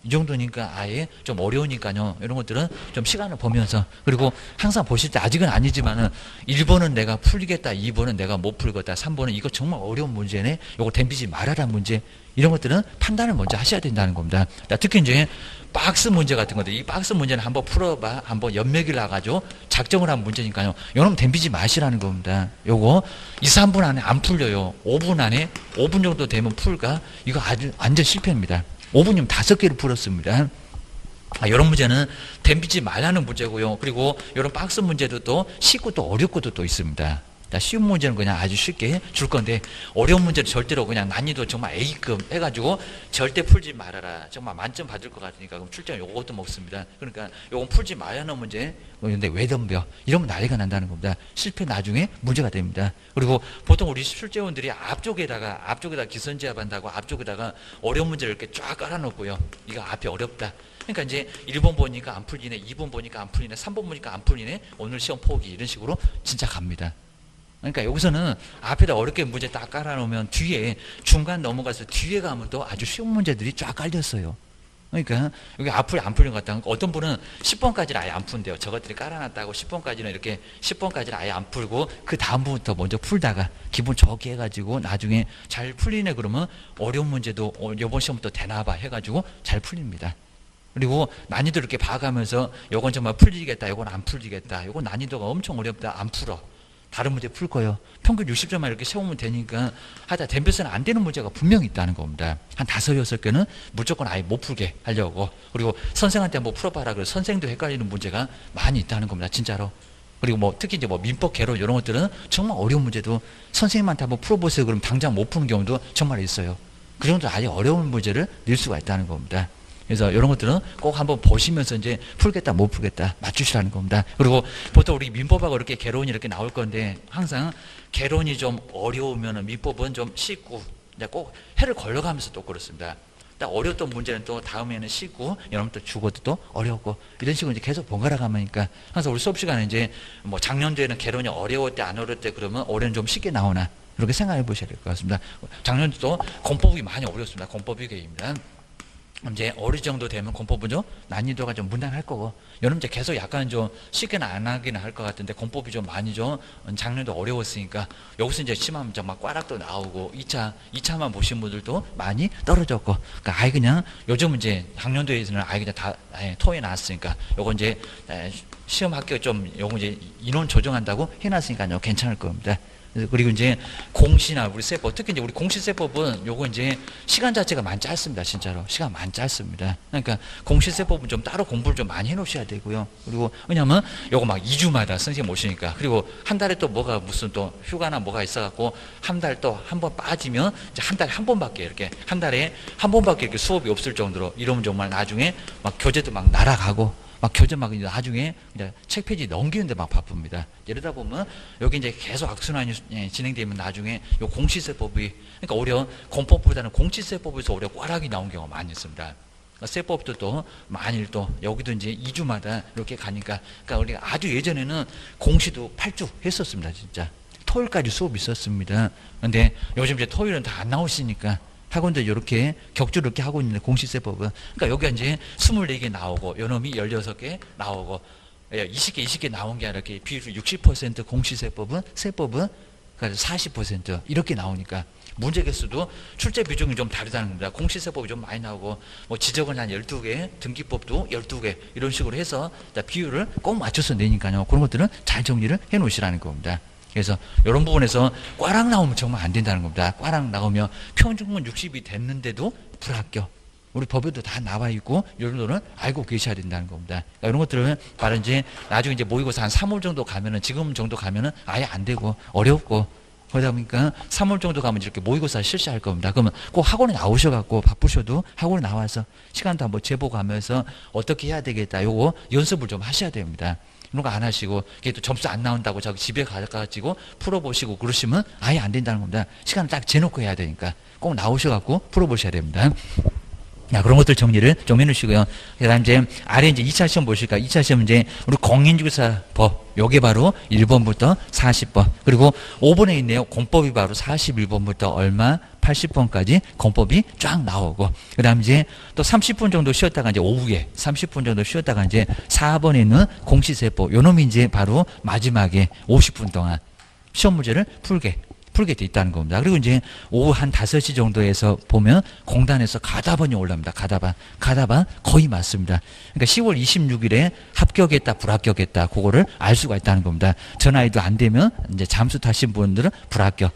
이 정도니까 아예 좀 어려우니까요. 이런 것들은 좀 시간을 보면서 그리고 항상 보실 때 아직은 아니지만은 1번은 내가 풀리겠다, 2번은 내가 못 풀겠다, 3번은 이거 정말 어려운 문제네. 이거 댐비지 말아라 문제. 이런 것들은 판단을 먼저 하셔야 된다는 겁니다. 특히 이제 박스 문제 같은 것들, 이 박스 문제는 한번 풀어봐, 한번 연맥이 나가지고 작정을 한 문제니까요. 요놈 댐비지 마시라는 겁니다. 요거 2, 3분 안에 안 풀려요. 5분 안에 5분 정도 되면 풀까? 이거 아주 완전 실패입니다. 5분이면 5개를 풀었습니다. 이런 문제는 댐비지 말라는 문제고요. 그리고 이런 박스 문제도 또 쉽고 또 어렵고도 또 있습니다. 쉬운 문제는 그냥 아주 쉽게 줄 건데 어려운 문제는 절대로 그냥 난이도 정말 A급 해가지고 절대 풀지 말아라. 정말 만점 받을 것 같으니까 그럼 출제는 요것도 먹습니다. 그러니까 요건 풀지 말라는 문제. 근데 왜 덤벼? 이러면 난리가 난다는 겁니다. 실패 나중에 문제가 됩니다. 그리고 보통 우리 출제원들이 앞쪽에다가 기선제압 한다고 앞쪽에다가 어려운 문제를 이렇게 쫙 깔아놓고요. 이거 앞이 어렵다. 그러니까 이제 1번 보니까 안 풀리네, 2번 보니까 안 풀리네, 3번 보니까 안 풀리네, 오늘 시험 포기 이런 식으로 진짜 갑니다. 그러니까 여기서는 앞에다 어렵게 문제 딱 깔아놓으면 뒤에 중간 넘어가서 뒤에 가면 또 아주 쉬운 문제들이 쫙 깔렸어요. 그러니까 여기 앞을 안 풀린 것 같다. 어떤 분은 10번까지는 아예 안 푼대요. 저것들이 깔아놨다고 10번까지는 이렇게 10번까지는 아예 안 풀고 그 다음부터 먼저 풀다가 기분 좋게 해가지고 나중에 잘 풀리네 그러면 어려운 문제도 이번 시험부터 되나봐 해가지고 잘 풀립니다. 그리고 난이도 이렇게 봐가면서 요건 정말 풀리겠다, 요건 안 풀리겠다, 요건 난이도가 엄청 어렵다, 안 풀어. 다른 문제 풀 거예요. 평균 60점만 이렇게 세우면 되니까 하다 댐벼서는 안 되는 문제가 분명히 있다는 겁니다. 한 5, 6개는 무조건 아예 못 풀게 하려고. 그리고 선생한테 뭐 풀어봐라 그래서 선생도 헷갈리는 문제가 많이 있다는 겁니다. 진짜로. 그리고 뭐 특히 이제 뭐 민법 개론 이런 것들은 정말 어려운 문제도 선생님한테 한번 풀어보세요. 그럼 당장 못 푸는 경우도 정말 있어요. 그 정도 아주 어려운 문제를 낼 수가 있다는 겁니다. 그래서 이런 것들은 꼭 한번 보시면서 이제 풀겠다 못 풀겠다 맞추시라는 겁니다. 그리고 보통 우리 민법하고 이렇게 개론이 이렇게 나올 건데 항상 개론이 좀 어려우면 민법은 좀 쉽고 꼭 해를 걸러가면서 또 그렇습니다. 딱 어려웠던 문제는 또 다음에는 쉽고 여러분들 죽어도 또 어렵고 이런 식으로 이제 계속 번갈아 가니까 항상 우리 수업 시간에 이제 뭐 작년도에는 개론이 어려웠대 안 어려웠대 그러면 올해는 좀 쉽게 나오나 이렇게 생각해 보셔야 될 것 같습니다. 작년도 공법이 많이 어렵습니다. 공법이 개입니다. 이제 어릴 정도 되면 공법은 좀 난이도가 좀 무난할 거고 여러분 이제 계속 약간 좀 쉽게는 안 하기는 할 것 같은데 공법이 좀 많이 좀 작년도 어려웠으니까 여기서 이제 심하면 막 꽈락도 나오고 2차만 보신 분들도 많이 떨어졌고 그러니까 아예 그냥 요즘 이제 작년도에서는 아예 그냥 다 토에 나왔으니까 요거 이제 시험 합격 좀 요거 이제 인원 조정한다고 해놨으니까요 괜찮을 겁니다. 그리고 이제 공시나 우리 세법, 특히 이제 우리 공시세법은 요거 이제 시간 자체가 많이 짧습니다. 진짜로. 시간 많이 짧습니다. 그러니까 공시세법은 좀 따로 공부를 좀 많이 해 놓으셔야 되고요. 그리고 왜냐면 요거 막 2주마다 선생님 오시니까 그리고 한 달에 또 뭐가 무슨 또 휴가나 뭐가 있어갖고 한 달 또 한 번 빠지면 이제 한 달에 한 번밖에 이렇게 한 달에 한 번밖에 이렇게 수업이 없을 정도로 이러면 정말 나중에 막 교재도 막 날아가고 막 교재 막 나중에 이제 책 페이지 넘기는데 막 바쁩니다. 이러다 보면 여기 이제 계속 악순환이 진행되면 나중에 요 공시세법이 그러니까 오히려 공법보다는 공시세법에서 오히려 꽈락이 나온 경우가 많이 있습니다. 그러니까 세법도 또 만일 또 여기도 이제 2주마다 이렇게 가니까 그러니까 우리가 아주 예전에는 공시도 8주 했었습니다. 진짜 토요일까지 수업이 있었습니다. 근데 요즘 이제 토요일은 다 안 나오시니까 학원들 이렇게 격주로 이렇게 하고 있는데 공시세법은 그러니까 여기가 이제 24개 나오고 요놈이 16개 나오고 20개 나온 게 아니라 이렇게 비율 60% 공시세법은 세법은 그러니까 40% 이렇게 나오니까 문제 개수도 출제 비중이 좀 다르다는 겁니다. 공시세법이 좀 많이 나오고 뭐 지적은 한 12개, 등기법도 12개 이런 식으로 해서 비율을 꼭 맞춰서 내니까요. 그런 것들은 잘 정리를 해 놓으시라는 겁니다. 그래서 이런 부분에서 꽈락 나오면 정말 안 된다는 겁니다. 꽈락 나오면 평균은 60이 됐는데도 불합격. 우리 법에도 다 나와 있고 이런 거는 알고 계셔야 된다는 겁니다. 그러니까 이런 것들은 바로 이제 나중에 이제 모의고사 한 3월 정도 가면은 지금 정도 가면은 아예 안 되고 어렵고 그러다 보니까 3월 정도 가면 이렇게 모의고사 실시할 겁니다. 그러면 꼭 학원에 나오셔갖고 바쁘셔도 학원에 나와서 시간도 한번 재보고하면서 어떻게 해야 되겠다. 요거 연습을 좀 하셔야 됩니다. 이런 거 안 하시고 이게 또 점수 안 나온다고 저기 집에 가가지고 풀어보시고 그러시면 아예 안 된다는 겁니다. 시간을 딱 재놓고 해야 되니까 꼭 나오셔갖고 풀어보셔야 됩니다. 자, 그런 것들 정리를 좀 해놓으시고요. 그 다음 이제 아래 이제 2차 시험 보실까? 2차 시험 이제 우리 공인중개사법 요게 바로 1번부터 40번 그리고 5번에 있네요. 공법이 바로 41번부터 얼마 80번까지 공법이 쫙 나오고 그 다음 이제 또 30분 정도 쉬었다가 이제 오후에 30분 정도 쉬었다가 이제 4번에 있는 공시세법 요놈이 이제 바로 마지막에 50분 동안 시험 문제를 풀게 돼 있다는 겁니다. 그리고 이제 오후 한 5시 정도에서 보면 공단에서 가다반이 올라옵니다. 가다반 거의 맞습니다. 그러니까 10월 26일에 합격했다, 불합격했다, 그거를 알 수가 있다는 겁니다. 전화해도 안 되면 이제 잠수 타신 분들은 불합격.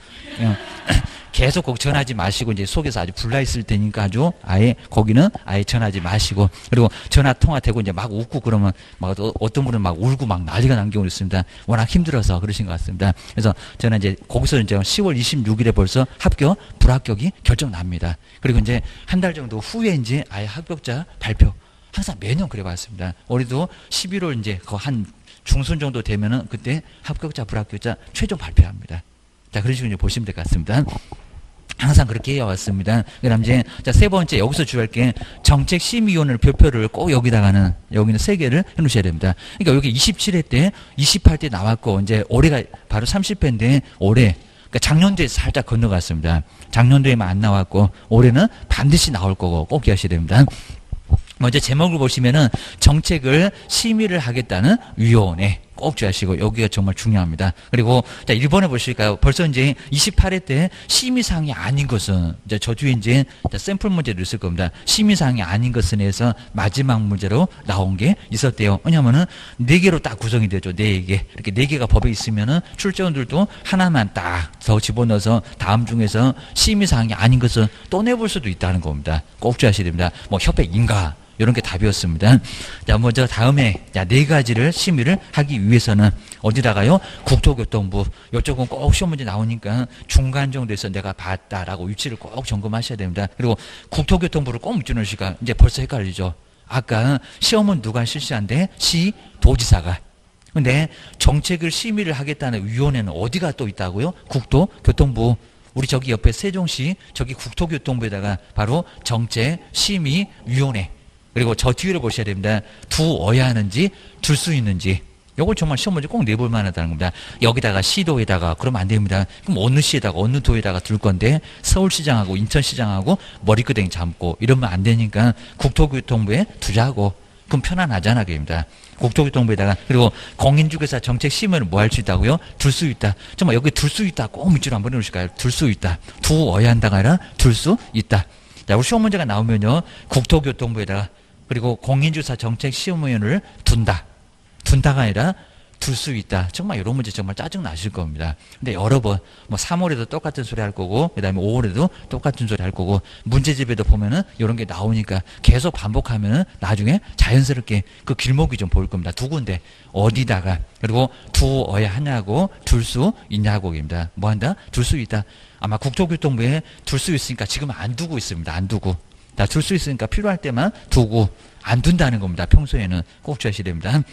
계속 거기 전화하지 마시고 이제 속에서 아주 불나 있을 테니까 아주 아예 거기는 아예 전화하지 마시고 그리고 전화 통화되고 이제 막 웃고 그러면 막 어떤 분은 막 울고 막 난리가 난 경우도 있습니다. 워낙 힘들어서 그러신 것 같습니다. 그래서 저는 이제 거기서 이제 10월 26일에 벌써 합격, 불합격이 결정납니다. 그리고 이제 한 달 정도 후에 이제 아예 합격자 발표. 항상 매년 그래 왔습니다. 올해도 11월 이제 한 중순 정도 되면은 그때 합격자, 불합격자 최종 발표합니다. 자, 그런 식으로 이제 보시면 될 것 같습니다. 항상 그렇게 해왔습니다. 그 다음 이제, 자, 세 번째, 여기서 주의할 게 정책심의위원회 표표를 꼭 여기다가는, 여기는 세 개를 해놓으셔야 됩니다. 그러니까 여기 27회 때, 28대 나왔고, 이제 올해가 바로 30회인데, 올해, 그러니까 작년도에 살짝 건너갔습니다. 작년도에만 안 나왔고, 올해는 반드시 나올 거고, 꼭 기하셔야 됩니다. 먼저 제목을 보시면은 정책을 심의를 하겠다는 위원회 꼭 주의하시고 여기가 정말 중요합니다. 그리고 자 1번에 보실까요? 벌써 이제 28회 때 심의사항이 아닌 것은 이제 저 뒤에 이제 샘플 문제도 있을 겁니다. 심의사항이 아닌 것에 대해서 마지막 문제로 나온 게 있었대요. 왜냐면은 4개로 딱 구성이 되죠. 4개. 이렇게 4개가 법에 있으면은 출제원들도 하나만 딱 더 집어넣어서 다음 중에서 심의사항이 아닌 것은 또 내볼 수도 있다는 겁니다. 꼭 주의하셔야 됩니다. 뭐 협회 인가 이런 게 답이었습니다. 자, 먼저 다음에 자, 4가지를 심의를 하기 위해서는 어디다가요? 국토교통부. 이쪽은 꼭 시험 문제 나오니까 중간 정도에서 내가 봤다라고 위치를 꼭 점검하셔야 됩니다. 그리고 국토교통부를 꼭 묻혀 놓으시니까 이제 벌써 헷갈리죠. 아까 시험은 누가 실시한데? 시도지사가. 근데 정책을 심의를 하겠다는 위원회는 어디가 또 있다고요? 국토교통부. 우리 저기 옆에 세종시 저기 국토교통부에다가 바로 정책심의위원회. 그리고 저 뒤를 보셔야 됩니다. 두어야 하는지 둘 수 있는지 요걸 정말 시험 문제 꼭 내볼 만하다는 겁니다. 여기다가 시도에다가 그러면 안 됩니다. 그럼 어느 시에다가 어느 도에다가 둘 건데 서울시장하고 인천시장하고 머리끄댕이 잡고 이러면 안 되니까 국토교통부에 두자고 그럼 편안하잖아 그입니다. 국토교통부에다가 그리고 공인중개사 정책심의는 뭐 할 수 있다고요? 둘 수 있다. 정말 여기 둘 수 있다 꼭 밑줄로 한번 해놓으실까요? 둘 수 있다. 두어야 한다가 아니라 둘 수 있다. 자, 우리 시험 문제가 나오면요 국토교통부에다가 그리고 공인중개사 정책심의위원회를 둔다가 아니라 둘 수 있다. 정말 이런 문제 정말 짜증 나실 겁니다. 근데 여러 번, 뭐 3월에도 똑같은 소리 할 거고, 그 다음에 5월에도 똑같은 소리 할 거고, 문제집에도 보면은 이런 게 나오니까 계속 반복하면은 나중에 자연스럽게 그 길목이 좀 보일 겁니다. 두 군데, 어디다가, 그리고 두어야 하냐고, 둘 수 있냐고입니다. 뭐 한다? 둘 수 있다. 아마 국토교통부에 둘 수 있으니까 지금 안 두고 있습니다. 안 두고. 자, 둘 수 있으니까 필요할 때만 두고 안 둔다는 겁니다. 평소에는 꼭 주셔야 됩니다.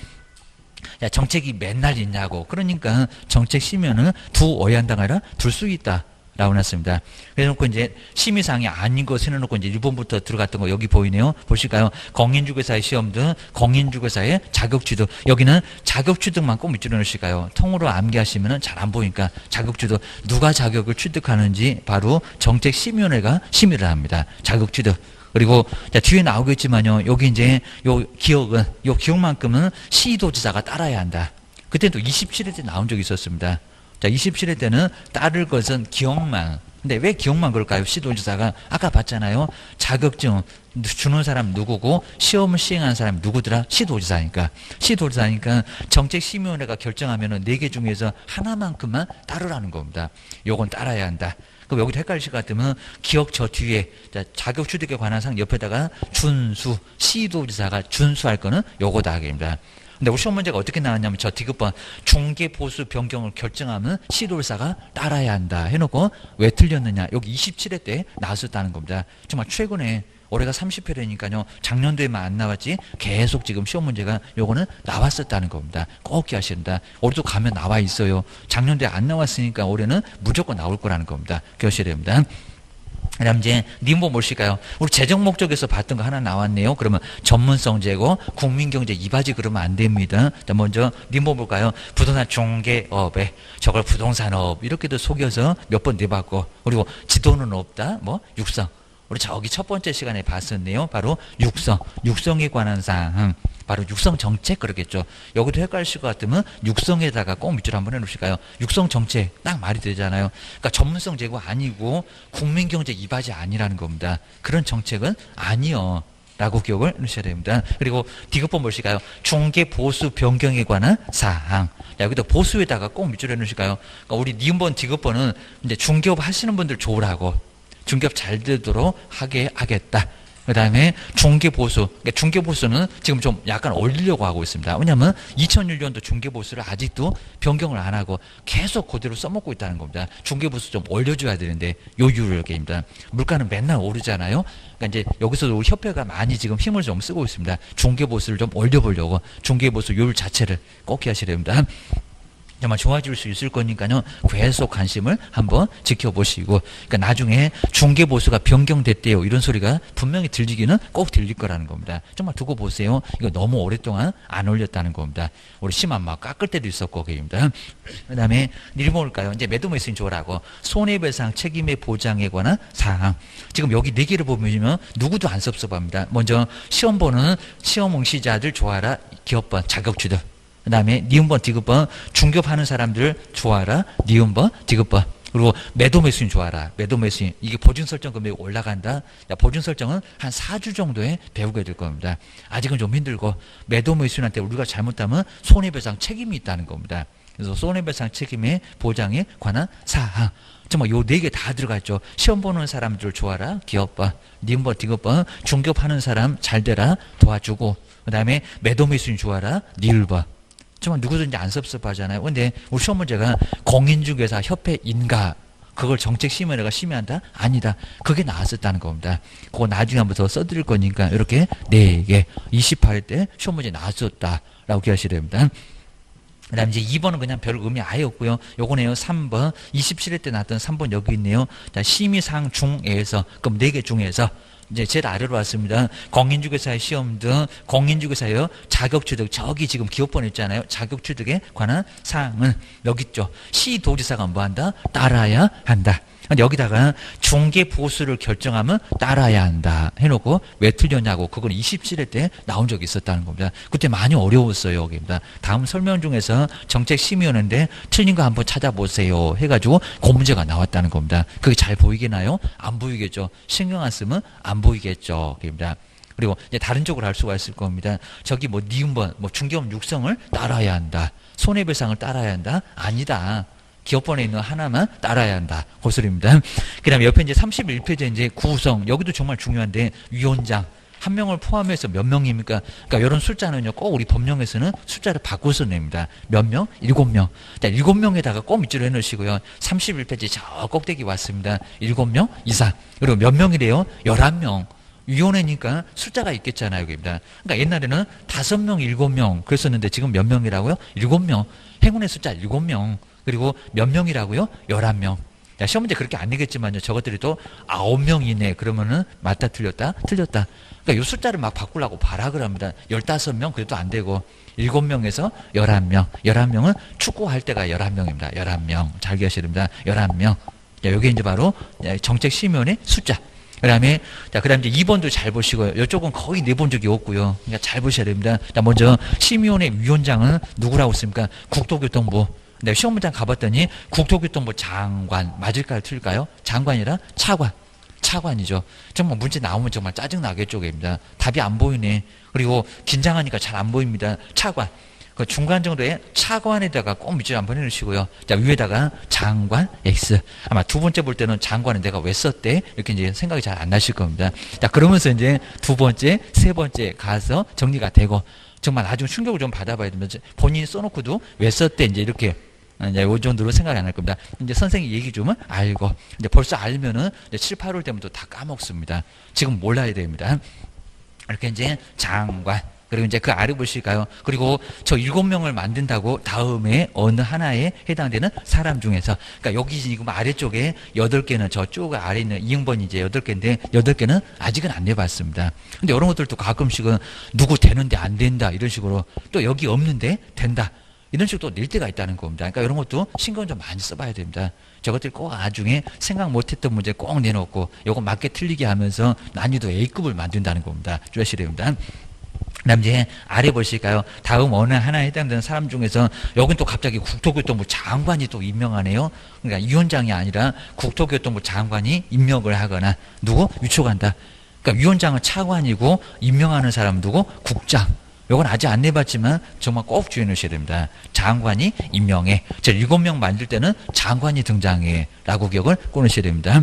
야, 정책이 맨날 있냐고. 그러니까 정책 심의는 두어야 한다가 아니라 둘 수 있다. 라고 놨습니다. 그래서 놓고 이제 심의사항이 아닌 거 세워놓고 이제 1번부터 들어갔던 거 여기 보이네요. 보실까요? 공인중개사의 시험 등 공인중개사의 자격취득. 여기는 자격취득만 꼭 밑줄여 놓으실까요? 통으로 암기하시면 잘 안 보이니까 자격취득. 누가 자격을 취득하는지 바로 정책심의위원회가 심의를 합니다. 자격취득. 그리고 자, 뒤에 나오겠지만요. 여기 이제 요 기억만큼은 시도지사가 따라야 한다. 그때 또 27회 때 나온 적이 있었습니다. 자, 27회 때는 따를 것은 기억만. 근데 왜 기억만 그럴까요? 시도지사가 아까 봤잖아요. 자격증 주는 사람 누구고 시험을 시행하는 사람이 누구더라? 시도지사니까. 시도지사니까 정책심의위원회가 결정하면은 4개 중에서 하나만큼만 따르라는 겁니다. 요건 따라야 한다. 그럼 여기도 헷갈리실 것 같으면 기억 저 뒤에 자격 취득에 관한 사항 옆에다가 준수, 시도지사가 준수할 거는 요거다 하겠습니다. 근데 우리 시험 문제가 어떻게 나왔냐면 저 디귿번 중개 보수 변경을 결정하면 시도지사가 따라야 한다 해놓고 왜 틀렸느냐 여기 27회 때 나왔었다는 겁니다. 정말 최근에 올해가 30회라니까요. 작년도에만 안 나왔지 계속 지금 시험 문제가 요거는 나왔었다는 겁니다. 꼭 기하셔야 된다. 올해도 가면 나와 있어요. 작년도에 안 나왔으니까 올해는 무조건 나올 거라는 겁니다. 기하셔야 됩니다. 그 다음 이제 님보 뭘까요? 우리 재정 목적에서 봤던 거 하나 나왔네요. 그러면 전문성 제고 국민경제 이바지 그러면 안 됩니다. 먼저 님보 볼까요? 부동산 중개업에 저걸 부동산업 이렇게도 속여서 몇 번 내봤고 그리고 지도는 없다. 뭐 육성. 우리 저기 첫 번째 시간에 봤었네요. 바로 육성에 관한 사항. 바로 육성정책 그러겠죠. 여기도 헷갈리실 것 같으면 육성에다가 꼭 밑줄 한번 해놓으실까요? 육성정책 딱 말이 되잖아요. 그러니까 전문성 제고 아니고 국민경제 이바지 아니라는 겁니다. 그런 정책은 아니요. 라고 기억을 해주셔야 됩니다. 그리고 디귿번 보실까요? 중개보수 변경에 관한 사항. 자, 여기다 보수에다가 꼭 밑줄 해놓으실까요? 그러니까 우리 니은번 디귿번은 이제 중개업 하시는 분들 좋으라고. 중개업 잘 되도록 하게 하겠다. 그 다음에 중개보수. 그러니까 중개보수는 지금 좀 약간 올리려고 하고 있습니다. 왜냐하면 2001년도 중개보수를 아직도 변경을 안 하고 계속 그대로 써먹고 있다는 겁니다. 중개보수 좀 올려줘야 되는데 요율입니다. 물가는 맨날 오르잖아요. 그러니까 이제 여기서도 우리 협회가 많이 지금 힘을 좀 쓰고 있습니다. 중개보수를 좀 올려보려고 중개보수 요율 자체를 꼭 기하셔야 됩니다. 정말 좋아질 수 있을 거니까요. 계속 관심을 한번 지켜보시고, 그러니까 나중에 중개보수가 변경됐대요, 이런 소리가 분명히 들리기는 꼭 들릴 거라는 겁니다. 정말 두고 보세요. 이거 너무 오랫동안 안 올렸다는 겁니다. 우리 심한 막 깎을 때도 있었고, 그입니다. 그 다음에 일본을까요? 이제 매도매수인 조라고 손해배상 책임의 보장에 관한 사항. 지금 여기 4개를 보면 누구도 안 섭섭합니다. 먼저 시험 보는 시험 응시자들 좋아라, 기업번 자격주들. 그 다음에 니은번, 디귿번 중개업하는 사람들 좋아라, 니은번, 디귿번. 그리고 매도매수인 좋아라, 매도매수인. 이게 보증설정 금액이 올라간다. 보증설정은 한 4주 정도에 배우게 될 겁니다. 아직은 좀 힘들고, 매도매수인한테 우리가 잘못하면 손해배상 책임이 있다는 겁니다. 그래서 손해배상 책임의 보장에 관한 사항. 정말 요 4개 다 들어가 있죠. 시험 보는 사람들 좋아라, 기업번, 니은번, 디귿번 중개업하는 사람 잘 되라, 도와주고. 그 다음에 매도매수인 좋아라, 니을번. 정말 누구든지 안 섭섭하잖아요. 근데 우리 시험 문제가 공인중개사 협회 인가, 그걸 정책심의회가 심의한다? 아니다. 그게 나왔었다는 겁니다. 그거 나중에 한번 더 써드릴 거니까 이렇게 4개 28대 시험 문제 나왔었다라고 기억하셔야 됩니다. 그 다음에 이제 2번은 그냥 별 의미 아예 없고요. 요거네요. 3번 27회 때 나왔던 3번 여기 있네요. 자, 심의사항 중에서, 그럼 4개 중에서 이제 제일 아래로 왔습니다. 공인중개사의 시험 등 공인중개사의 자격취득, 저기 지금 기업번 있잖아요. 자격취득에 관한 사항은 여기 있죠. 시도지사가 뭐 한다? 따라야 한다. 근데 여기다가 중개보수를 결정하면 따라야 한다 해놓고 왜 틀렸냐고, 그건 27회 때 나온 적이 있었다는 겁니다. 그때 많이 어려웠어요. 여기입니다. 다음 설명 중에서 정책심의위원회인데 틀린 거 한번 찾아보세요 해가지고 그 문제가 나왔다는 겁니다. 그게 잘 보이겠나요? 안 보이겠죠. 신경 안 쓰면 안 보이겠죠. 그입니다. 그리고 이제 다른 쪽으로 할 수가 있을 겁니다. 저기 뭐 니은번, 뭐 중개업 육성을 따라야 한다, 손해배상을 따라야 한다? 아니다. 기업번에 있는 하나만 따라야 한다. 그 소리입니다. 그 다음에 옆에 이제 31페이지 이제 구성. 여기도 정말 중요한데, 위원장. 한 명을 포함해서 몇 명입니까? 그러니까 이런 숫자는요, 꼭 우리 법령에서는 숫자를 바꿔서 냅니다. 몇 명? 7명. 자, 7명에다가 꼭 밑줄을 해놓으시고요. 31페이지 저 꼭대기 왔습니다. 7명 이상. 그리고 몇 명이래요? 11명. 위원회니까 숫자가 있겠잖아요. 여기입니다. 그러니까 옛날에는 5명, 7명 그랬었는데 지금 몇 명이라고요? 7명. 행운의 숫자 7명. 그리고 몇 명이라고요? 11명. 야, 시험 문제 그렇게 안 내겠지만요. 저것들이 또 9명 이내 그러면은 맞다, 틀렸다, 틀렸다. 그러니까 이 숫자를 막 바꾸려고 발악을 합니다. 15명 그래도 안 되고 7명에서 11명. 11명은 축구할 때가 11명입니다. 11명. 잘 기억하셔야 됩니다. 11명. 자, 요게 이제 바로 정책심의원의 숫자. 그 다음에, 자, 그 다음에 이제 2번도 잘 보시고요. 이쪽은 거의 내본 적이 없고요. 그러니까 잘 보셔야 됩니다. 자, 먼저 심의원의 위원장은 누구라고 했습니까? 국토교통부. 네, 시험 문장 가봤더니 국토교통부 장관 맞을까요? 틀릴까요? 장관이라 차관. 차관이죠. 정말 문제 나오면 정말 짜증나겠죠. 입니다. 답이 안 보이네. 그리고 긴장하니까 잘 안 보입니다. 차관. 그 중간 정도의 차관에다가 꼭 밑줄 한번 해주시고요. 자, 위에다가 장관 X. 아마 두 번째 볼 때는 장관은 내가 왜 썼대? 이렇게 이제 생각이 잘 안 나실 겁니다. 자, 그러면서 이제 두 번째, 세 번째 가서 정리가 되고, 정말 나중에 충격을 좀 받아봐야 됩니다. 본인이 써놓고도 왜 썼대? 이제 이렇게. 이제 요 정도로 생각이 안 날 겁니다. 이제 선생님 얘기 좀 알고, 이제 벌써 알면은 이제 7, 8월 되면 또 다 까먹습니다. 지금 몰라야 됩니다. 이렇게 이제 장관. 그리고 이제 그 아래 보실까요? 그리고 저 7명을 만든다고 다음에 어느 하나에 해당되는 사람 중에서, 그러니까 여기 지금 아래쪽에 8개는 저쪽 아래 있는 이응번이 이제 8개인데 8개는 아직은 안 내봤습니다. 근데 이런 것들도 가끔씩은 누구 되는데 안 된다 이런 식으로, 또 여기 없는데 된다 이런 식으로 또 낼 때가 있다는 겁니다. 그러니까 이런 것도 신경 좀 많이 써봐야 됩니다. 저것들 꼭 나중에 생각 못했던 문제 꼭 내놓고 요거 맞게 틀리게 하면서 난이도 A급을 만든다는 겁니다. 주의하셔야 됩니다. 그 다음 이제 아래 보실까요? 다음 어느 하나에 해당되는 사람 중에서 여긴 또 갑자기 국토교통부 장관이 또 임명하네요. 그러니까 위원장이 아니라 국토교통부 장관이 임명을 하거나 누구? 위촉한다. 그러니까 위원장은 차관이고 임명하는 사람은 누구? 국장. 요건 아직 안 내봤지만 정말 꼭 주의해 놓으셔야 됩니다. 장관이 임명해. 저 7명 만들 때는 장관이 등장해. 라고 기억을 꺼내셔야 됩니다.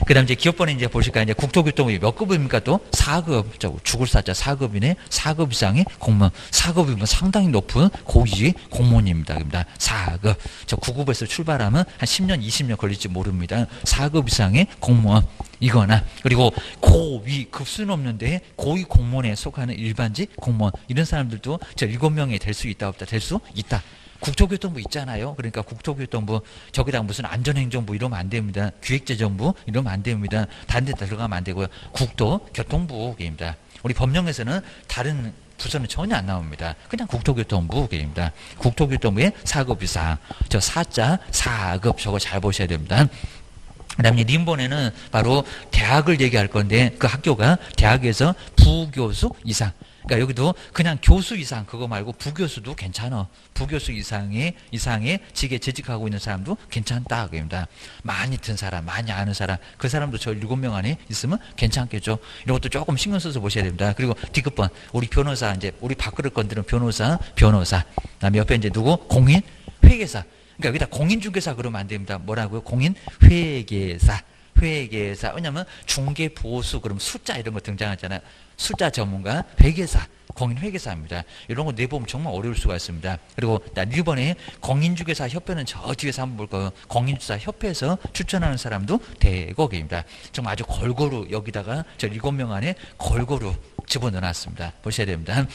그 다음 이제 기업번에 이제 보실까요? 이제 국토교통부 몇 급입니까 또? 4급. 죽을 사자 4급이네. 4급 이상의 공무원. 4급이면 상당히 높은 고위직 공무원입니다. 그럽니다. 4급. 저 9급에서 출발하면 한 10년, 20년 걸릴지 모릅니다. 4급 이상의 공무원. 이거나, 그리고 고위, 급수는 없는데 고위 공무원에 속하는 일반직 공무원. 이런 사람들도 저 7명이 될 수 있다, 없다? 될 수 있다. 국토교통부 있잖아요. 그러니까 국토교통부 저기다 무슨 안전행정부 이러면 안 됩니다. 기획재정부 이러면 안 됩니다. 다른 데 들어가면 안 되고요. 국토교통부입니다. 우리 법령에서는 다른 부서는 전혀 안 나옵니다. 그냥 국토교통부입니다. 국토교통부의 4급 이상, 저 4자 4급 저거 잘 보셔야 됩니다. 그 다음에 림본에는 바로 대학을 얘기할 건데 그 학교가 대학에서 부교수 이상. 그러니까 여기도 그냥 교수 이상 그거 말고 부교수도 괜찮아. 부교수 이상의 직에 재직하고 있는 사람도 괜찮다. 그입니다. 많이 든 사람, 많이 아는 사람, 그 사람도 저 7명 안에 있으면 괜찮겠죠. 이런 것도 조금 신경 써서 보셔야 됩니다. 그리고 D급번 우리 변호사 이제 우리 밥그릇 건드는 변호사. 그다음에 옆에 이제 누구? 공인 회계사. 그러니까 여기다 공인중개사 그러면 안 됩니다. 뭐라고요? 공인회계사. 왜냐면 중개보수 그럼 숫자 이런 거 등장하잖아요. 숫자 전문가 회계사, 공인회계사입니다. 이런 거 내보면 정말 어려울 수가 있습니다. 그리고 1번에 공인중개사 협회는 저 뒤에서 한번 볼 거예요. 공인중개사 협회에서 추천하는 사람도 대거입니다. 정말 아주 골고루 여기다가 저 7명 안에 골고루 집어넣어놨습니다. 보셔야 됩니다.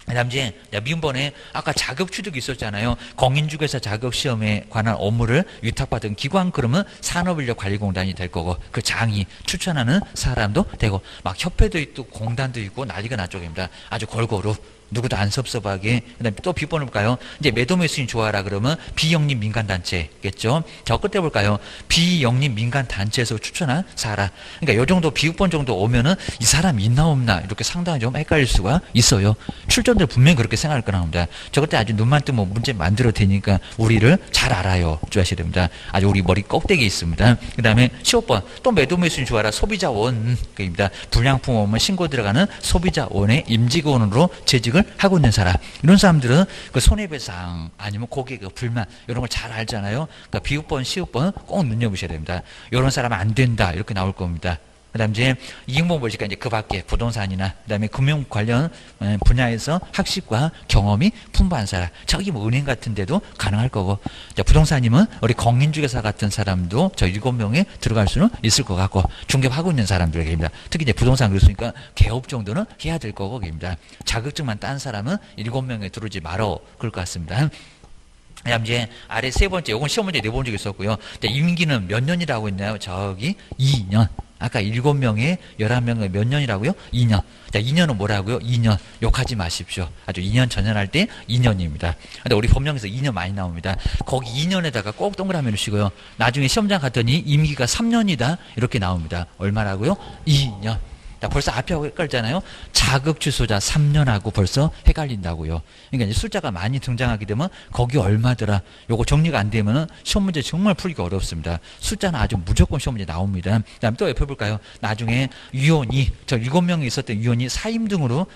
그 다음 이제 민번에 아까 자격 취득이 있었잖아요. 공인중개사 자격시험에 관한 업무를 위탁받은 기관 그러면 산업인력관리공단이 될 거고 그 장이 추천하는 사람도 되고 막 협회도 있고 공단도 있고 난리가 나쪽입니다. 아주 골고루 누구도 안 섭섭하게. 그 다음에 또 B번을 볼까요? 이제 매도매수인 좋아라 그러면 비영리 민간단체겠죠. 저 끝에 볼까요? 비영리 민간단체에서 추천한 사람. 그러니까 요 정도 비육번 정도 오면은 이 사람 있나 없나 이렇게 상당히 좀 헷갈릴 수가 있어요. 출전들 분명히 그렇게 생각할 거나 봅니다. 저 그때 아주 눈만 뜨면 문제 만들어 되니까 우리를 잘 알아요. 주하셔야 됩니다. 아주 우리 머리 꼭대기에 있습니다. 그 다음에 15번 또 매도매수인 좋아라 소비자원입니다. 불량품 오면 신고 들어가는 소비자원의 임직원으로 재직을 하고 있는 사람. 이런 사람들은 그 손해배상 아니면 고객의 불만 이런 걸 잘 알잖아요. 그러니까 비읍번, 시읍번 꼭 눈여보셔야 됩니다. 이런 사람은 안 된다 이렇게 나올 겁니다. 그 다음 이제 이행봉 보시니까 이제 그 밖에 부동산이나 그 다음에 금융 관련 분야에서 학식과 경험이 풍부한 사람. 저기 뭐 은행 같은 데도 가능할 거고. 자, 부동산이면 우리 공인중개사 같은 사람도 저 7명에 들어갈 수는 있을 것 같고 중개하고 있는 사람들에게입니다. 특히 이제 부동산 그랬으니까 개업 정도는 해야 될 거고입니다. 자격증만 딴 사람은 7명에 들어오지 말어 그럴 것 같습니다. 그다음 이제 아래 세 번째, 요건 시험 문제 내본 적이 있었고요. 임기는 몇 년이라고 했나요? 저기 2년. 아까 7명에 11명에 몇 년이라고요? 2년. 자, 2년은 뭐라고요? 2년. 욕하지 마십시오. 아주 2년 전연할 때 2년입니다. 근데 우리 법령에서 2년 많이 나옵니다. 거기 2년에다가 꼭 동그라미 놓으시고요. 나중에 시험장 갔더니 임기가 3년이다. 이렇게 나옵니다. 얼마라고요? 2년. 자, 벌써 앞에하고 헷갈리잖아요. 자격 취소자 3년하고 벌써 헷갈린다고요. 그러니까 이제 숫자가 많이 등장하게 되면 거기 얼마더라. 요거 정리가 안 되면은 시험 문제 정말 풀기가 어렵습니다. 숫자는 아주 무조건 시험 문제 나옵니다. 그다음 또 옆에 볼까요? 나중에 위원이 저 7명이 있었던 위원이 사임 등으로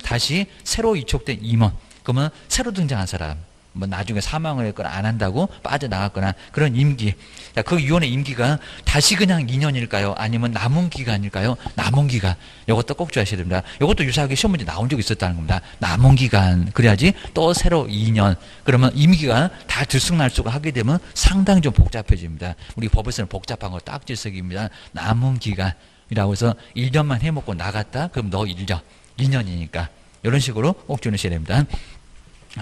다시 새로 이촉된 임원. 그러면 새로 등장한 사람. 뭐 나중에 사망을 했거나 안 한다고 빠져나갔거나 그런 임기. 자, 그 위원의 임기가 다시 그냥 2년일까요? 아니면 남은 기간일까요? 남은 기간. 이것도 꼭 주셔야 됩니다. 이것도 유사하게 시험 문제 나온 적이 있었다는 겁니다. 남은 기간. 그래야지 또 새로 2년. 그러면 임기가 다 들쑥날쑥 하게 되면 상당히 좀 복잡해집니다. 우리 법에서는 복잡한 거 딱지석입니다. 남은 기간이라고 해서 1년만 해먹고 나갔다? 그럼 너 1년. 2년이니까. 이런 식으로 꼭 주셔야 됩니다.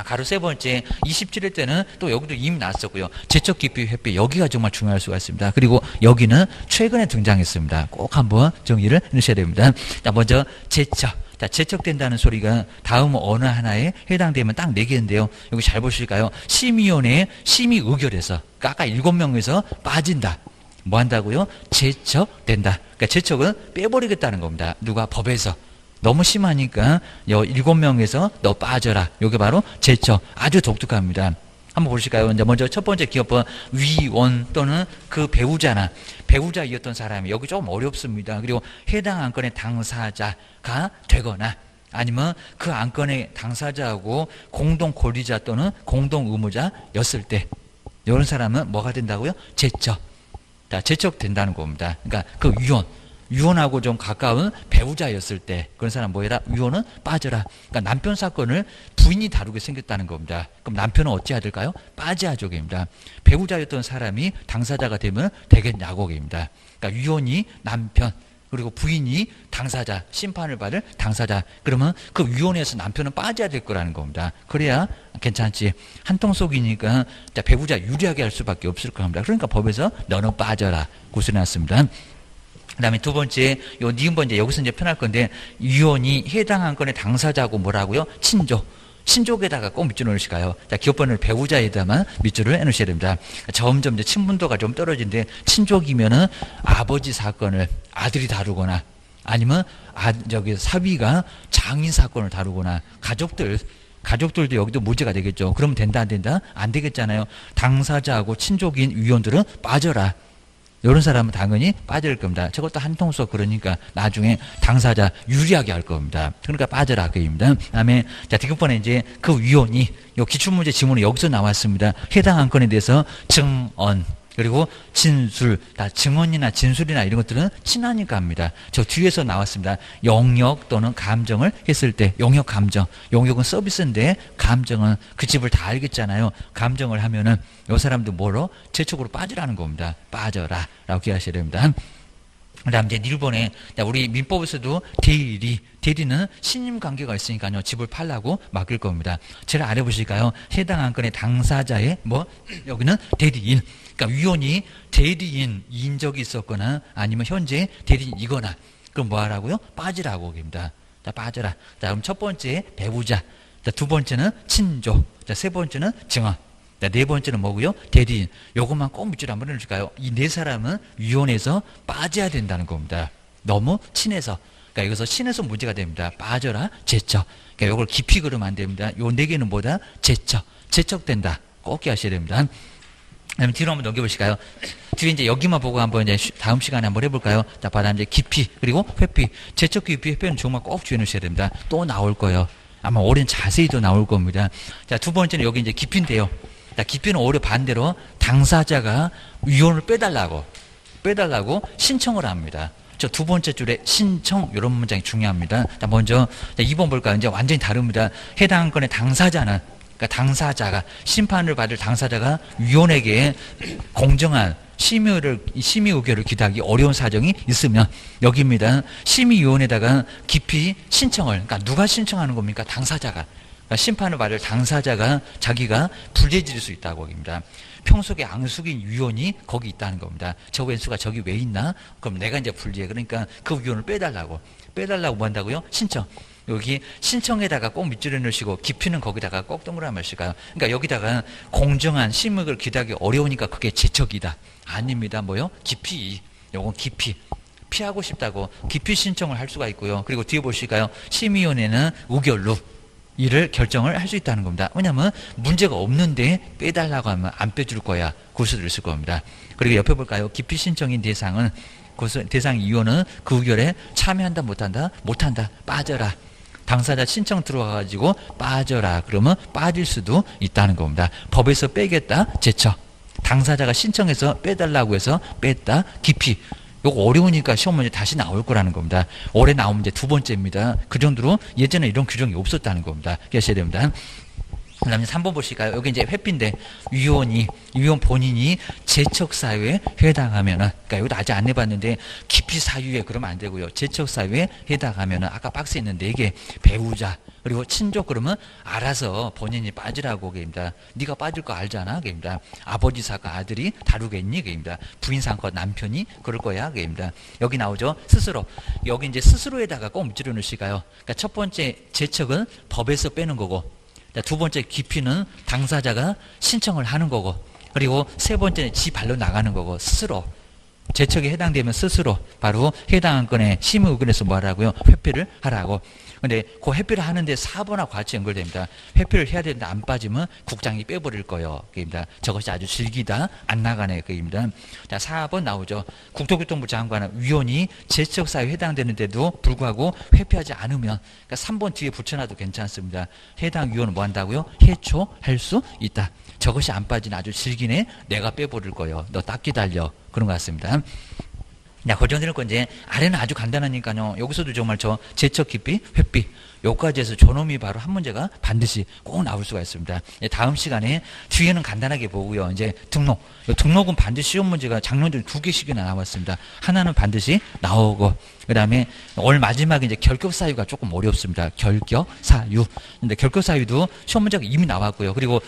가로 세 번째 27일 때는 또 여기도 이미 나왔었고요. 제척 기피 회피 여기가 정말 중요할 수가 있습니다. 그리고 여기는 최근에 등장했습니다. 꼭 한번 정리를 해주셔야 됩니다. 자, 먼저 제척. 자, 제척된다는 소리가 다음 어느 하나에 해당되면 딱 4개인데요. 여기 잘 보실까요? 심의위원회에 심의 의결해서 그러니까 아까 7명에서 빠진다. 뭐 한다고요? 제척된다. 그러니까 제척은 빼버리겠다는 겁니다. 누가 법에서. 너무 심하니까 7명에서 너 빠져라. 이게 바로 제척. 아주 독특합니다. 한번 보실까요? 먼저 첫 번째 기업은 위원 또는 그 배우자나 배우자이었던 사람이 여기 조금 어렵습니다. 그리고 해당 안건의 당사자가 되거나 아니면 그 안건의 당사자하고 공동 권리자 또는 공동 의무자였을 때 이런 사람은 뭐가 된다고요? 제척. 자, 제척된다는 겁니다. 그러니까 그 위원하고 좀 가까운 배우자였을 때 그런 사람 뭐해라? 위원은 빠져라. 그러니까 남편 사건을 부인이 다루게 생겼다는 겁니다. 그럼 남편은 어찌해야 될까요? 빠져야죠. 입니다. 배우자였던 사람이 당사자가 되면 되겠냐고 입니다. 그러니까 위원이 남편 그리고 부인이 당사자, 심판을 받을 당사자. 그러면 그 위원회에서 남편은 빠져야 될 거라는 겁니다. 그래야 괜찮지. 한통 속이니까 배우자 유리하게 할 수밖에 없을 겁니다. 그러니까 법에서 너는 빠져라. 구슬해놨습니다. 그 다음에 두 번째, 요 니은번 이제 여기서 이제 편할 건데, 위원이 해당한 건의 당사자하고 뭐라고요? 친족. 친족에다가 꼭 밑줄을 넣으실까요? 자, 기업번호를 배우자에다만 밑줄을 해놓으셔야 됩니다. 점점 이제 친분도가 좀 떨어지는데, 친족이면은 아버지 사건을 아들이 다루거나, 아니면 사위가 장인 사건을 다루거나, 가족들도 여기도 문제가 되겠죠. 그러면 된다, 안 된다? 안 되겠잖아요. 당사자하고 친족인 위원들은 빠져라. 이런 사람은 당연히 빠질 겁니다. 저것도 한통속 그러니까 나중에 당사자 유리하게 할 겁니다. 그러니까 빠져라 그입니다. 그다음에 자 디귿번에 이제 그 위원이 요 기출문제 지문이 여기서 나왔습니다. 해당 안건에 대해서 증언 그리고 진술, 다 증언이나 진술이나 이런 것들은 친하니까 합니다. 저 뒤에서 나왔습니다. 영역 또는 감정을 했을 때 영역 감정, 영역은 서비스인데 감정은 그 집을 다 알겠잖아요. 감정을 하면은 요 사람도 뭐로 제 쪽으로 빠지라는 겁니다. 빠져라 라고 기억하셔야 됩니다. 그 다음 이제 1번에 우리 민법에서도 대리는 신임 관계가 있으니까요. 집을 팔라고 맡길 겁니다. 제가 아래 보실까요? 해당 안건의 당사자의 여기는 대리인. 그러니까 위원이 대리인인 적이 있었거나 아니면 현재 대리인이거나 그럼 뭐 하라고요? 빠지라고 합니다. 자, 빠져라. 자, 그럼 첫 번째 배우자. 자, 두 번째는 친족. 자, 세 번째는 증언. 자, 네 번째는 뭐고요? 대리인. 요것만 꼭 밑줄 한번 해줄까요? 이 네 사람은 위원회에서 빠져야 된다는 겁니다. 너무 친해서. 그러니까 여기서 친해서 문제가 됩니다. 빠져라, 제척. 그러니까 요걸 깊이 그러면 안 됩니다. 요 네 개는 뭐다? 제척. 제척된다. 꼭 기하셔야 됩니다. 그다음에 뒤로 한번 넘겨보실까요? 뒤에 이제 여기만 보고 한번 이제 다음 시간에 한번 해볼까요? 자, 바다음 이제 깊이 그리고 회피, 제척 깊이 회피는 정말 꼭 주의해 놓으셔야 됩니다. 또 나올 거예요. 아마 올해는 자세히 또 나올 겁니다. 자, 두 번째는 여기 이제 깊이인데요. 자, 깊이는 오히려 반대로 당사자가 위원을 빼달라고 신청을 합니다. 저 두 번째 줄에 신청 이런 문장이 중요합니다. 자, 먼저 2번 볼까요? 이제 완전히 다릅니다. 해당 건의 당사자는 그러니까 당사자가 심판을 받을 당사자가 위원에게 공정한 심의 의결을 기대하기 어려운 사정이 있으면 여기입니다. 심의위원회에다가 깊이 신청을 그러니까 누가 신청하는 겁니까? 당사자가 그러니까 심판을 받을 당사자가 자기가 불리해질 수 있다고 합니다. 평소에 앙숙인 위원이 거기 있다는 겁니다. 저 왼수가 저기 왜 있나? 그럼 내가 이제 불리해. 그러니까 그 위원을 빼달라고 뭐 한다고요? 신청. 여기 신청에다가 꼭 밑줄에 넣으시고 깊이는 거기다가 꼭 동그라미 하실까요? 그러니까 여기다가 공정한 심의를 기대하기 어려우니까 그게 제척이다. 아닙니다. 뭐요? 깊이. 요건 깊이. 피하고 싶다고 깊이 신청을 할 수가 있고요. 그리고 뒤에 보실까요? 심의위원회는 우결로 이를 결정을 할 수 있다는 겁니다. 왜냐하면 문제가 없는데 빼달라고 하면 안 빼줄 거야. 고수를 쓸 겁니다. 그리고 옆에 볼까요? 깊이 신청인 대상은 대상 위원은 그 의결에 참여한다 못한다? 못한다. 빠져라. 당사자 신청 들어와가지고 빠져라. 그러면 빠질 수도 있다는 겁니다. 법에서 빼겠다. 제척. 당사자가 신청해서 빼달라고 해서 뺐다. 깊이. 요거 어려우니까 시험 문제 다시 나올 거라는 겁니다. 올해 나온 문제 두 번째입니다. 그 정도로 예전에 이런 규정이 없었다는 겁니다. 기억하셔야 됩니다. 그 다음에 3번 보실까요? 여기 이제 회피인데, 위원 본인이 제척사유에 해당하면은, 그러니까 여기도 아직 안 내봤는데, 깊이 사유에 그러면 안 되고요. 제척사유에 해당하면은, 아까 박스에 있는 4개, 배우자, 그리고 친족 그러면 알아서 본인이 빠지라고 그입니다. 네가 빠질 거 알잖아 그입니다. 아버지 사건 아들이 다루겠니 그입니다. 부인 사건 남편이 그럴 거야 그입니다. 여기 나오죠. 스스로. 여기 이제 스스로에다가 꼭 밑줄을 넣으실까요? 그러니까 첫 번째 제척은 법에서 빼는 거고, 두 번째 깊이는 당사자가 신청을 하는 거고, 그리고 세 번째는 지 발로 나가는 거고, 스스로. 제척에 해당되면 스스로 바로 해당 안건의 심의 의견에서 뭐 하라고요? 회피를 하라고. 근데 그 회피를 하는데 4번하고 같이 연결됩니다. 회피를 해야 되는데 안 빠지면 국장이 빼버릴 거예요. 그입니다. 저것이 아주 질기다 안 나가네 그입니다. 자, 4번 나오죠. 국토교통부 장관은 위원이 제척사유에 해당되는데도 불구하고 회피하지 않으면, 그러니까 3번 뒤에 붙여놔도 괜찮습니다. 해당 위원은 뭐 한다고요? 해초할 수 있다. 저것이 안 빠지는 아주 질기네. 내가 빼버릴 거예요. 너 딱 기다려. 그런 것 같습니다. 자, 고정될 건 이제 아래는 아주 간단하니까요. 여기서도 정말 저 제척 깊이, 회피. 요까지 해서 저놈이 바로 한 문제가 반드시 꼭 나올 수가 있습니다. 다음 시간에 뒤에는 간단하게 보고요. 이제 등록. 등록은 반드시 쉬운 문제가 작년에 2개씩이나 나왔습니다. 하나는 반드시 나오고, 그 다음에 올 마지막에 이제 결격 사유가 조금 어렵습니다. 결격 사유. 근데 결격 사유도 시험 문제가 이미 나왔고요. 그리고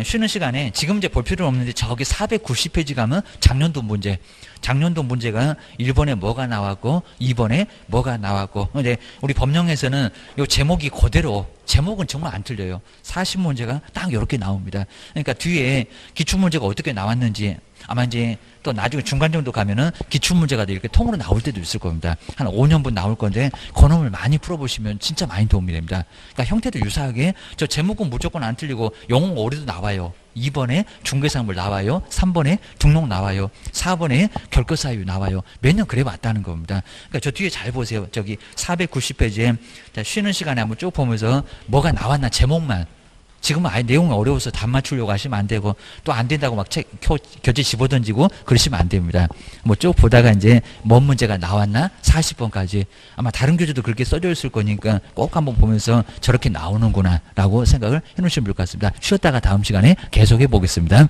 쉬는 시간에 지금 이제 볼 필요는 없는데 저기 490페이지 가면 작년도 문제. 작년도 문제가 1번에 뭐가 나왔고 2번에 뭐가 나왔고, 근데 우리 법령에서는 요 제목이 그대로, 제목은 정말 안 틀려요. 40문제가 딱 이렇게 나옵니다. 그러니까 뒤에 기출문제가 어떻게 나왔는지 아마 이제 또 나중에 중간 정도 가면은 기출문제가 이렇게 통으로 나올 때도 있을 겁니다. 한 5년분 나올 건데 그놈을 많이 풀어보시면 진짜 많이 도움이 됩니다. 그러니까 형태도 유사하게 저 제목은 무조건 안 틀리고 영어 오류도 나와요. 2번에 중개사물 나와요. 3번에 등록 나와요. 4번에 결격사유 나와요. 매년 그래 왔다는 겁니다. 그러니까 저 뒤에 잘 보세요. 저기 490페이지에 쉬는 시간에 한번 쭉 보면서 뭐가 나왔나 제목만. 지금은 아예 내용이 어려워서 답 맞추려고 하시면 안 되고, 또 안 된다고 막 교재 집어던지고 그러시면 안 됩니다. 뭐 쭉 보다가 이제 뭔 문제가 나왔나 40번까지 아마 다른 교재도 그렇게 써져 있을 거니까 꼭 한번 보면서 저렇게 나오는구나 라고 생각을 해놓으시면 좋을 것 같습니다. 쉬었다가 다음 시간에 계속해 보겠습니다.